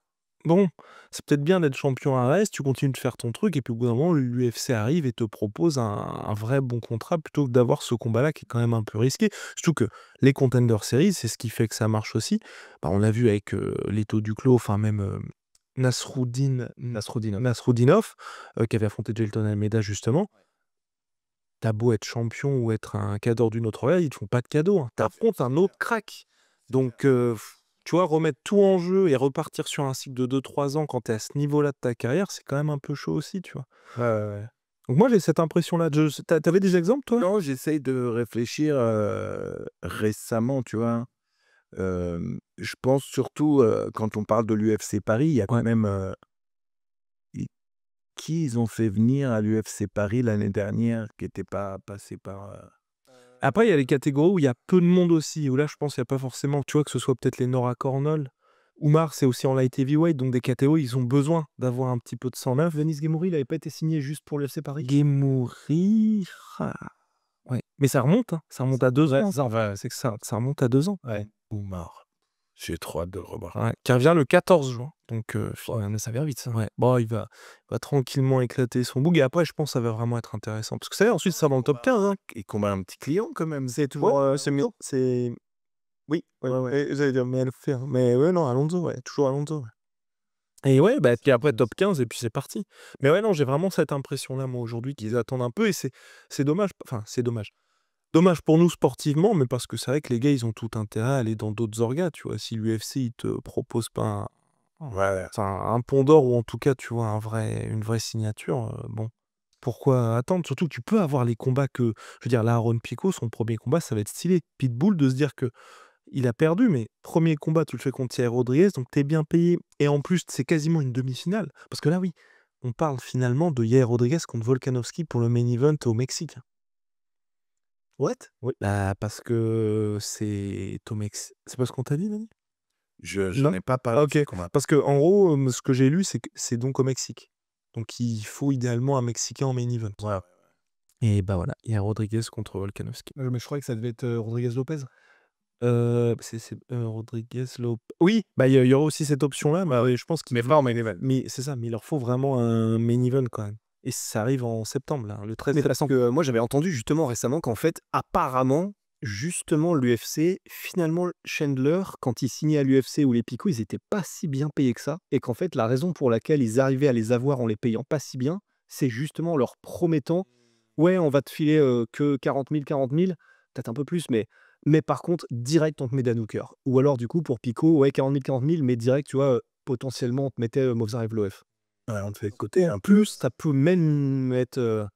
bon, c'est peut-être bien d'être champion à Ares, tu continues de faire ton truc, et puis au bout d'un moment, l'UFC arrive et te propose un vrai bon contrat plutôt que d'avoir ce combat-là qui est quand même un peu risqué. Surtout que les Contender Series, c'est ce qui fait que ça marche aussi. Bah, on l'a vu avec Leto Duclos, enfin même Nasruddinov, qui avait affronté Jailton Almeida justement. T'as beau être champion ou être un cadre d'une autre orga, ils te font pas de cadeau. Hein. T'affrontes un autre crack. Donc, tu vois, remettre tout en jeu et repartir sur un cycle de 2-3 ans quand t'es à ce niveau-là de ta carrière, c'est quand même un peu chaud aussi, tu vois. Ouais. Donc moi, j'ai cette impression-là. T'avais des exemples, toi? Non, j'essaye de réfléchir récemment, tu vois. Je pense surtout, quand on parle de l'UFC Paris, il y a quand même... qui ils ont fait venir à l'UFC Paris l'année dernière, qui n'était pas passé par... Après, il y a les catégories où il y a peu de monde aussi, où là, je pense qu'il n'y a pas forcément, tu vois, que ce soit peut-être les Nora Cornol. Oumar, c'est aussi en light heavyweight, donc des catégories, ils ont besoin d'avoir un petit peu de sang neuf. Denis Gemouri, il n'avait pas été signé juste pour l'UFC Paris. Gemouri... Ouais. Mais ça remonte, hein. Ça remonte à 2 ans. C'est que ça remonte à 2 ans. Ouais. Oumar. J'ai trop hâte de le revoir. Ouais, qui revient le 14 juin. Donc, mais ça vient vite, ça. ouais. Bon, il va tranquillement éclater son bouc. Et après, je pense que ça va vraiment être intéressant. Parce que ça, ensuite, ça va dans le top 15. Hein. Il combat un petit client quand même. C'est toujours... C'est... Oui, ouais. J'allais dire, mais elle fait. Hein. Mais ouais, non, Alonso, ouais. Toujours Alonso, ouais. Et ouais, bah, puis après, top 15, et puis c'est parti. Mais ouais, non, j'ai vraiment cette impression-là, moi, aujourd'hui, qu'ils attendent un peu. Et c'est dommage. Enfin, c'est dommage. Dommage pour nous sportivement, mais parce que c'est vrai que les gars, ils ont tout intérêt à aller dans d'autres orgas, tu vois. Si l'UFC, il te propose pas Ouais. C'est un pont d'or ou en tout cas, tu vois, une vraie signature. Bon, pourquoi attendre? Surtout que tu peux avoir les combats que. Je veux dire, là, Aaron Pico, son premier combat, ça va être stylé. Pitbull, de se dire que il a perdu, mais premier combat, tu le fais contre Thierry Rodriguez, donc t'es bien payé. Et en plus, c'est quasiment une demi-finale. Parce que là, oui, on parle finalement de Yair Rodriguez contre Volkanovski pour le main event au Mexique. What? Oui. Bah, parce que c'est au Mexique. C'est pas ce qu'on t'a dit, Nani? Je Non. n'ai pas parlé Ok. de ce combat. Parce que en gros, ce que j'ai lu, c'est que c'est donc au Mexique. Donc il faut idéalement un Mexicain en main event. Ouais. Et bah voilà, il y a Rodriguez contre Volkanovski. Mais je croyais que ça devait être Rodriguez Lopez. C'est Rodriguez Lopez. Oui, bah il y aura aussi cette option-là. Bah oui, je pense qu'il. Mais pas en main event. Mais c'est ça, mais il leur faut vraiment un main event quand même. Et ça arrive en septembre, là, le 13 Mais parce septembre. que moi j'avais entendu justement récemment qu'en fait, apparemment, justement l'UFC, finalement Chandler, quand il signait à l'UFC ou les Pico, ils étaient pas si bien payés que ça. Et qu'en fait, la raison pour laquelle ils arrivaient à les avoir en les payant pas si bien, c'est justement leur promettant ouais, on va te filer que 40 000, peut-être un peu plus, mais par contre, direct, on te met Dan Hooker. Ou alors, du coup, pour Pico, ouais, 40 000, mais direct, tu vois, potentiellement, on te mettait Movsar Evloev. Ouais, on te fait de côté un peu. Plus, ça peut même être.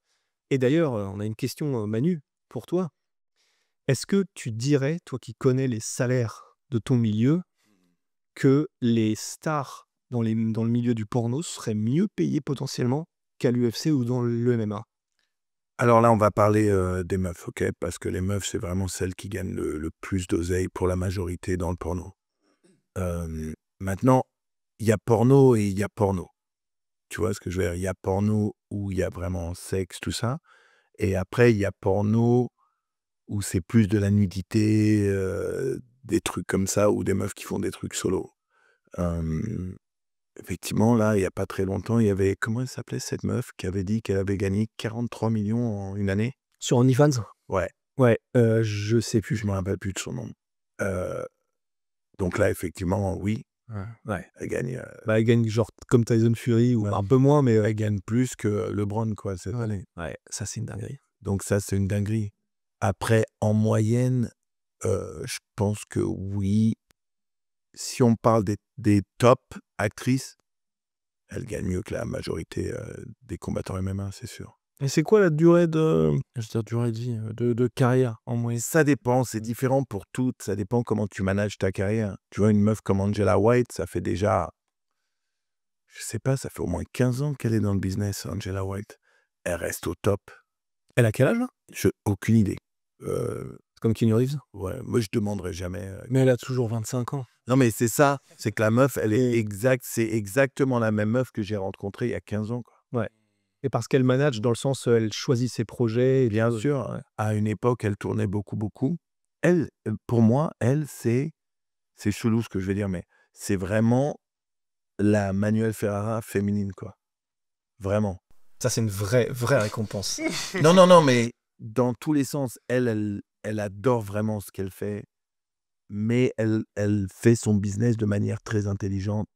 Et d'ailleurs, on a une question, Manu, pour toi. Est-ce que tu dirais, toi qui connais les salaires de ton milieu, que les stars dans le milieu du porno seraient mieux payées potentiellement qu'à l'UFC ou dans le MMA? Alors là, on va parler des meufs, ok? Parce que les meufs, c'est vraiment celles qui gagnent le plus d'oseille pour la majorité dans le porno. Maintenant, il y a porno et il y a porno. Tu vois ce que je veux dire? Il y a porno où il y a vraiment sexe, tout ça. Et après, il y a porno où c'est plus de la nudité, des trucs comme ça, ou des meufs qui font des trucs solo. Effectivement, là, il n'y a pas très longtemps, il y avait, comment elle s'appelait cette meuf qui avait dit qu'elle avait gagné 43 millions en une année? Sur OnlyFans? Ouais, Ouais, je sais plus. je me rappelle plus de son nom. Donc là, effectivement, oui, Ouais. elle gagne, Bah, elle gagne genre comme Tyson Fury ou Ouais. un peu moins, mais elle gagne plus que LeBron, quoi, cette année. ouais, ça c'est une dinguerie. Donc ça, c'est une dinguerie. Après, en moyenne, je pense que oui, si on parle des top actrices, elles gagnent mieux que la majorité des combattants MMA, c'est sûr. Et c'est quoi la durée de. Je veux dire, durée de vie, de carrière en moyenne? Ça dépend, c'est différent pour toutes, ça dépend comment tu manages ta carrière. Tu vois, une meuf comme Angela White, ça fait déjà, je sais pas, ça fait au moins 15 ans qu'elle est dans le business, Angela White. Elle reste au top. Elle a quel âge là? Aucune idée. Comme Keanu Reeves? Ouais, moi, je demanderai jamais. Mais elle a toujours 25 ans. Non, mais c'est ça, c'est que la meuf, elle est c'est exactement la même meuf que j'ai rencontrée il y a 15 ans, quoi. Et parce qu'elle manage dans le sens, elle choisit ses projets. Bien sûr, à une époque, elle tournait beaucoup. Elle, pour moi, c'est chelou ce que je vais dire, mais c'est vraiment la Manuel Ferrara féminine, quoi. Vraiment. Ça, c'est une vraie récompense. Non, mais dans tous les sens, elle adore vraiment ce qu'elle fait, mais elle fait son business de manière très intelligente.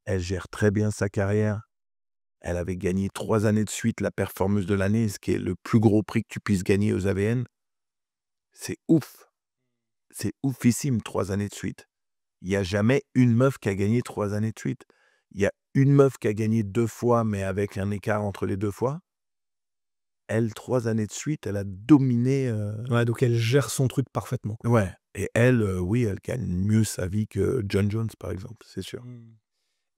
Elle gère très bien sa carrière. Elle avait gagné 3 années de suite la performeuse de l'année, ce qui est le plus gros prix que tu puisses gagner aux AVN. C'est ouf. C'est oufissime, 3 années de suite. Il n'y a jamais une meuf qui a gagné 3 années de suite. Il y a une meuf qui a gagné 2 fois, mais avec un écart entre les 2 fois. Elle, 3 années de suite, elle a dominé. Ouais, donc elle gère son truc parfaitement. Ouais. Et elle, oui, elle gagne mieux sa vie que John Jones, par exemple, c'est sûr.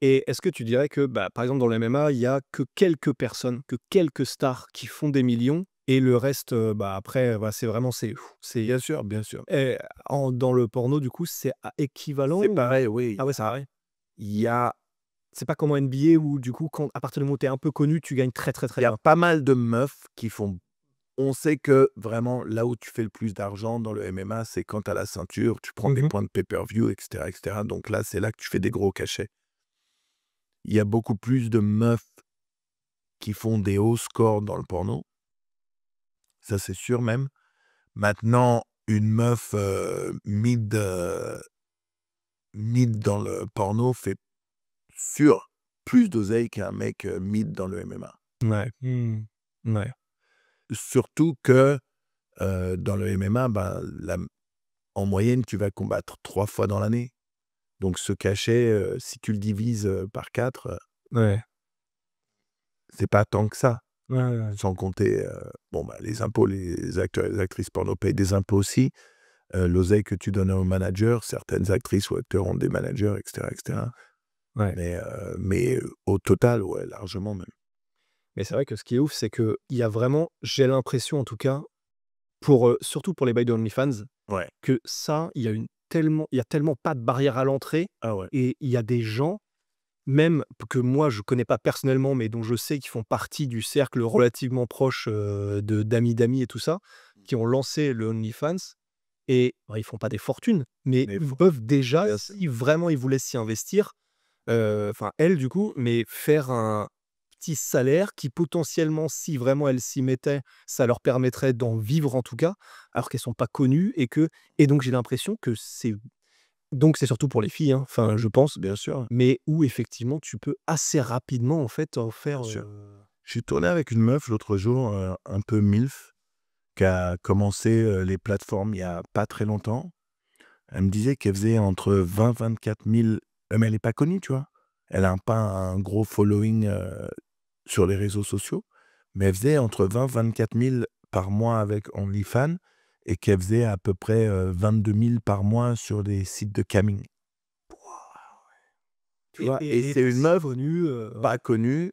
Et est-ce que tu dirais que, par exemple, dans le MMA, il y a que quelques personnes, que quelques stars qui font des millions, et le reste, après, c'est vraiment, c'est Bien sûr, bien sûr. Et dans le porno, du coup, c'est équivalent? C'est pareil, oui. Ah ouais, c'est pareil. Il y a C'est pas comme en NBA où, du coup, à partir du moment où tu es un peu connu, tu gagnes très, très, très Il y a bien. pas mal de meufs qui font. On sait que vraiment, là où tu fais le plus d'argent dans le MMA, c'est quand tu as la ceinture, tu prends des points de pay-per-view, etc., etc. Donc là, c'est là que tu fais des gros cachets. Il y a beaucoup plus de meufs qui font des hauts scores dans le porno. Ça, c'est sûr même. Maintenant, une meuf mid dans le porno fait plus d'oseille qu'un mec mid dans le MMA. Ouais. Ouais. Surtout que dans le MMA, en moyenne, tu vas combattre 3 fois dans l'année. Donc ce cachet, si tu le divises par 4, Ouais. c'est pas tant que ça. Ouais. Sans compter les impôts, les acteurs et les actrices porno payent des impôts aussi. L'oseille que tu donnes aux managers, certaines actrices ou acteurs ont des managers, etc. etc. Ouais. Mais au total, ouais, largement même. Mais c'est vrai que ce qui est ouf, c'est qu'il y a vraiment, j'ai l'impression en tout cas, surtout pour les bails de OnlyFans, Ouais. que ça, il y a tellement pas de barrière à l'entrée Ah ouais. et il y a des gens, même que moi je connais pas personnellement, mais dont je sais qu'ils font partie du cercle relativement proche d'amis et tout ça, qui ont lancé le OnlyFans et ils font pas des fortunes, mais Mais ils peuvent déjà, Bien sûr. si vraiment ils voulaient s'y investir, enfin elle du coup, mais faire un petit salaire qui potentiellement, si vraiment elles s'y mettaient, ça leur permettrait d'en vivre en tout cas, alors qu'elles sont pas connues et donc j'ai l'impression que c'est surtout pour les filles, hein, enfin je pense, Bien sûr. mais où effectivement tu peux assez rapidement en fait en faire. Bien sûr. Je suis tourné avec une meuf l'autre jour, un peu MILF, qui a commencé les plateformes il y a pas très longtemps. Elle me disait qu'elle faisait entre 20 24 000, mais elle n'est pas connue, tu vois. Elle n'a pas un gros following sur les réseaux sociaux, mais elle faisait entre 20 24 000 par mois avec OnlyFans et qu'elle faisait à peu près 22 000 par mois sur des sites de camming. Tu vois, et c'est une meuf pas connue,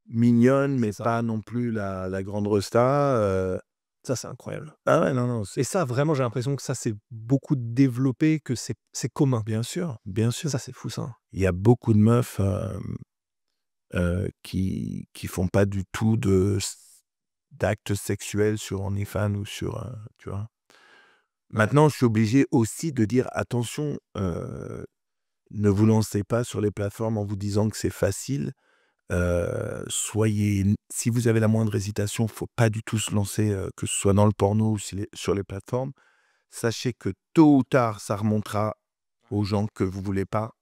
mignonne, mais ça. pas non plus la grande resta. Ça c'est incroyable. Ah ouais, non, Et ça vraiment j'ai l'impression que ça c'est beaucoup développé, que c'est commun. bien sûr, bien sûr. Ça c'est fou ça. Il y a beaucoup de meufs qui font pas du tout d'actes sexuels sur OnlyFans ou sur, tu vois. Maintenant, je suis obligé aussi de dire attention, ne vous lancez pas sur les plateformes en vous disant que c'est facile. Si vous avez la moindre hésitation, faut pas du tout se lancer, que ce soit dans le porno ou sur les plateformes. Sachez que tôt ou tard, ça remontera aux gens que vous voulez pas.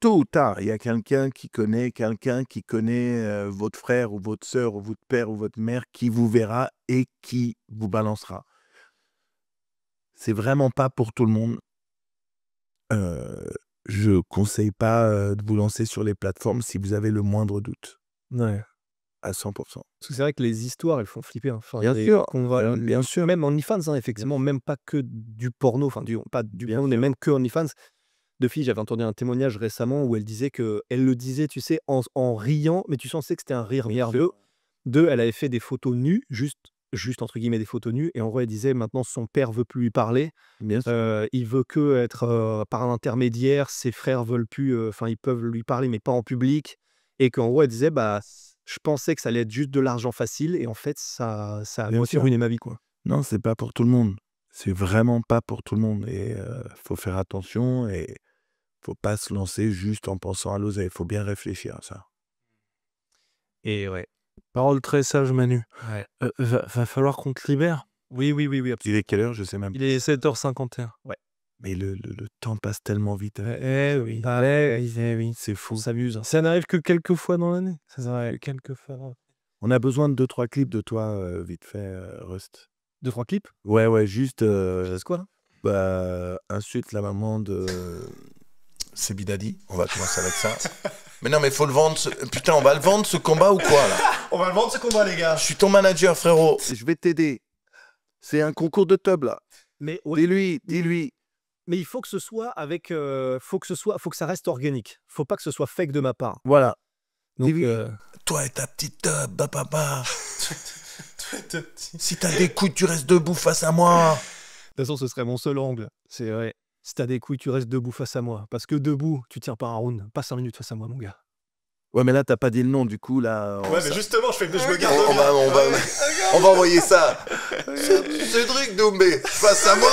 Tôt ou tard, il y a quelqu'un qui connaît votre frère ou votre sœur ou votre père ou votre mère qui vous verra et qui vous balancera. C'est vraiment pas pour tout le monde. Je conseille pas de vous lancer sur les plateformes si vous avez le moindre doute. Ouais. À 100%. Parce que c'est vrai que les histoires, elles font flipper, hein. Enfin, Bien des- sûr, qu'on va- bien sûr. Même OnlyFans, hein, effectivement, même pas que du porno, enfin, pas du porno, mais même que OnlyFans. De filles, j'avais entendu un témoignage récemment où elle disait elle le disait, tu sais, en riant, mais tu sentais que c'était un rire nerveux. Elle avait fait des photos nues, juste entre guillemets des photos nues, et en vrai, elle disait maintenant son père veut plus lui parler, Bien sûr. il veut que être par un intermédiaire, ses frères veulent plus, enfin, ils peuvent lui parler, mais pas en public, et qu'en gros, elle disait, bah, je pensais que ça allait être juste de l'argent facile, et en fait, ça a Bien moitié sûr. ruiné ma vie, quoi. Non, c'est pas pour tout le monde. C'est vraiment pas pour tout le monde. Et faut faire attention et faut pas se lancer juste en pensant à l'oseille. Il faut bien réfléchir à ça. Et ouais. Parole très sage, Manu. Ouais. Va falloir qu'on te libère. Oui, Il est quelle heure? Je sais même pas. Il est 7h51. Mais le temps passe tellement vite. Oui. Oui. C'est fou. On s'amuse. Ça n'arrive que quelques fois dans l'année. Ça n'arrive quelques fois. On a besoin de 2-3 clips de toi, vite fait, Rust. 2-3 clips. Ouais, juste C'est quoi, là? insulte la maman de... C'est Bidadi. On va commencer avec ça. Mais non, mais faut le vendre. Putain, on va le vendre ce combat ou quoi là? On va le vendre ce combat, les gars. Je suis ton manager, frérot. Je vais t'aider. C'est un concours de tub, là. Mais ouais, Dis-lui. mais il faut que ce soit faut que ça reste organique. Faut pas que ce soit fake de ma part. Voilà. Donc, Dis-lui. Toi et ta petite tub, papa. Si t'as des couilles, tu restes debout face à moi. de toute façon, ce serait mon seul angle. C'est vrai. Si t'as des couilles, tu restes debout face à moi. Parce que debout, tu tiens pas un round. Pas 5 minutes face à moi, mon gars. Ouais, mais là, t'as pas dit le nom, du coup, là... Ouais, mais justement, je me garde On bien. va envoyer ça. Cédric Doumbé, face à moi.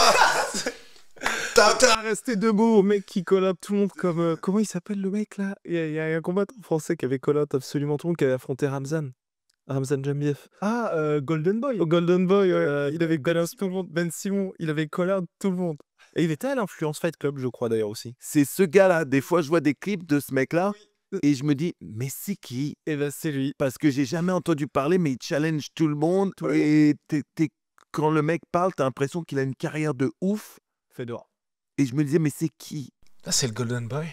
T'as resté debout, mec qui collab tout le monde comme... comment il s'appelle le mec là? Il y a un combattant français qui avait collab absolument tout le monde, qui avait affronté Ramzan. Ramzan Jambief. Ah, Golden Boy. Au Golden Boy, ouais, il avait collab tout le monde. Ben Simon, il avait collab tout le monde. Et il était à l'Influence Fight Club, je crois d'ailleurs aussi. C'est ce gars-là. Des fois, je vois des clips de ce mec-là et je me dis, mais c'est qui? Et ben c'est lui. Parce que j'ai jamais entendu parler, mais il challenge tout le monde. Et quand le mec parle, t'as l'impression qu'il a une carrière de ouf. Fedor. Et je me disais, mais c'est qui? Là, c'est le Golden Boy.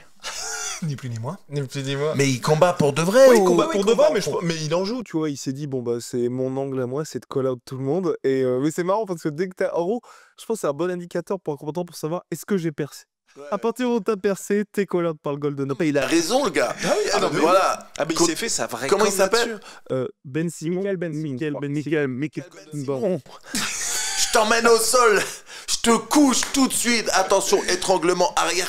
Ni plus ni moins. Ni plus ni moins. Mais il combat pour de vrai Oui, il ou... combat pour de vrai, combat mais il en joue, tu vois. Il s'est dit, bon, bah, c'est mon angle à moi, c'est de call out tout le monde. Et, mais c'est marrant parce que dès que t'as. En gros, je pense que c'est un bon indicateur pour un combattant pour savoir est-ce que j'ai percé. À partir où t'as percé, t'es call out par le Golden Boy. Il a raison, le gars. non, mais voilà. Ah, mais il s'est fait sa vraie Comment il com s'appelle là-dessus. Ben Simon. Michael Bon. Je t'emmène au sol. Je te couche tout de suite. Attention, étranglement arrière.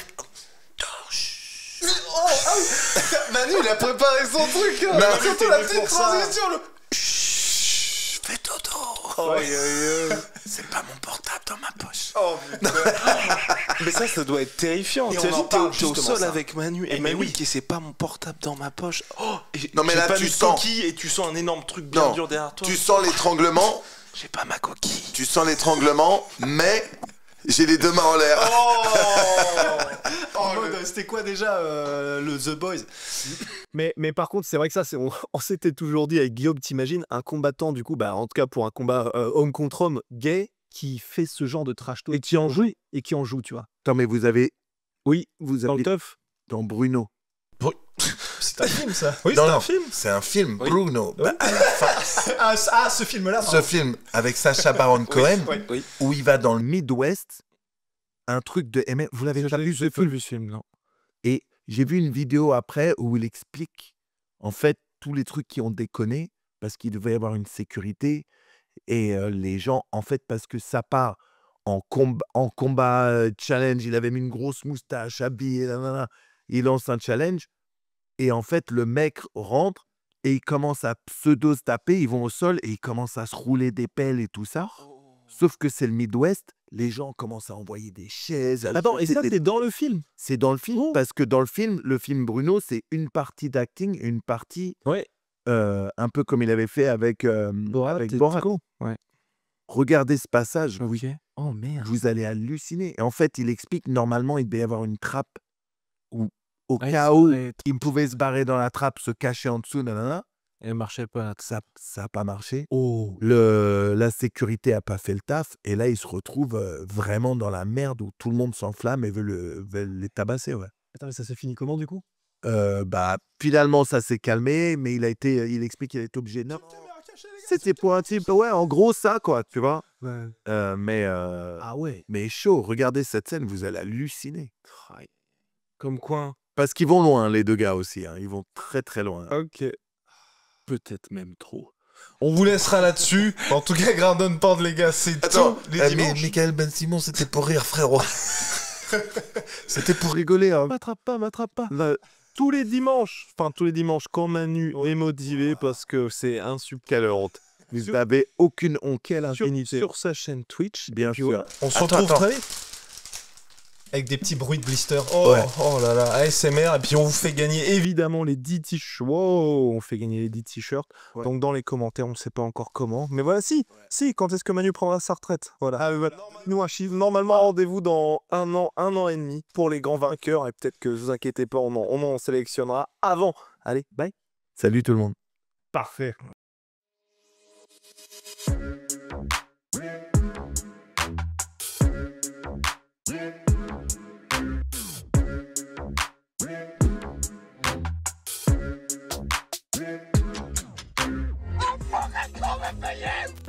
Manu, il a préparé son truc. Hein. Non, surtout la petite transition. Chut, fais dodo. C'est pas mon portable dans ma poche. Oh, putain. Mais ça doit être terrifiant. Et on T'imagines, en parle t'es au justement, sol ça. avec Manu et mais Manu oui. qui c'est pas mon portable dans ma poche. Oh, Non, mais j'ai là, pas tu mis de sens. coquille et tu sens un énorme truc bien Non, dur derrière toi. tu sens l'étranglement. J'ai pas ma coquille. Tu sens l'étranglement, mais j'ai les deux mains en l'air. En mode, c'était quoi déjà le The Boys? Mais par contre, c'est vrai que ça, on s'était toujours dit avec Guillaume, t'imagines, un combattant, du coup, bah, en tout cas pour un combat homme contre homme gay, qui fait ce genre de trash talk. Et qui en joue. Et qui en joue, tu vois. Attends, mais vous avez... Oui, Vous dans le avez... teuf. Dans Bruno. C'est un film, ça. Oui, Non, c'est non. un film. C'est un film, Oui. Bruno. Bah, à la fin, Ah, ce film-là. ce film avec Sacha Baron Cohen, Oui. où il va dans le Midwest, un truc de MMA. Vous l'avez jamais vu ce film? non. Et j'ai vu une vidéo après où il explique, en fait, tous les trucs qui ont déconné, parce qu'il devait y avoir une sécurité, et les gens, en fait, parce que ça part en combat challenge, il avait mis une grosse moustache, habillé, nanana, il lance un challenge, et en fait, le mec rentre, et il commence à pseudo se taper, ils vont au sol, et il commence à se rouler des pelles et tout ça. Sauf que c'est le Midwest, les gens commencent à envoyer des chaises. Attends, et ça, c'est dans le film? C'est dans le film, parce que dans le film Bruno, c'est une partie d'acting, une partie Ouais. un peu comme il avait fait avec Borat. Ouais. Regardez ce passage, Oui. Oh merde. vous allez halluciner. Et en fait, il explique, normalement, il devait y avoir une trappe où, au Ouais, cas ça où, aurait été- il pouvait se barrer dans la trappe, se cacher en dessous, nanana. Elle marchait pas. Ça n'a pas marché. Oh. La sécurité a pas fait le taf. Et là, il se retrouve vraiment dans la merde où tout le monde s'enflamme et veut les tabasser. Ouais. Attends, mais ça s'est fini comment, du coup? Bah, finalement, ça s'est calmé, mais il explique qu'il a été obligé. Non, c'était pour un type. Ouais, en gros, ça, quoi, tu vois. Ouais. Ah ouais. mais chaud, regardez cette scène, vous allez halluciner. Comme quoi? Parce qu'ils vont loin, les deux gars aussi. Hein. Ils vont très, très loin. Ok. Peut-être même trop. On vous laissera là-dessus. En tout cas, Grandon Pound, les gars, c'est Attends, tous les dimanches. Michael Ben Simon, c'était pour rire, frérot. C'était pour rigoler. Hein. M'attrape pas. Tous les dimanches, quand Manu est motivé parce que c'est un subcalorante. Vous n'avez aucune honte. Quelle infinité. Sur sa chaîne Twitch, Bien sûr. On se Attends, retrouve attends. très vite. Avec des petits bruits de blister. Oh, Ouais. oh là là, ASMR. Et puis on vous fait gagner évidemment les 10 t-shirts. Wow, on fait gagner les 10 t-shirts. Ouais. Donc dans les commentaires, on ne sait pas encore comment. Mais voilà, si, quand est-ce que Manu prendra sa retraite? Voilà. Voilà. Nous, un chiffre. Normalement, rendez-vous dans un an et demi pour les grands vainqueurs. Et peut-être que, ne vous inquiétez pas, on en sélectionnera avant. Allez, bye. Salut tout le monde. Parfait. I'm fucking coming for you!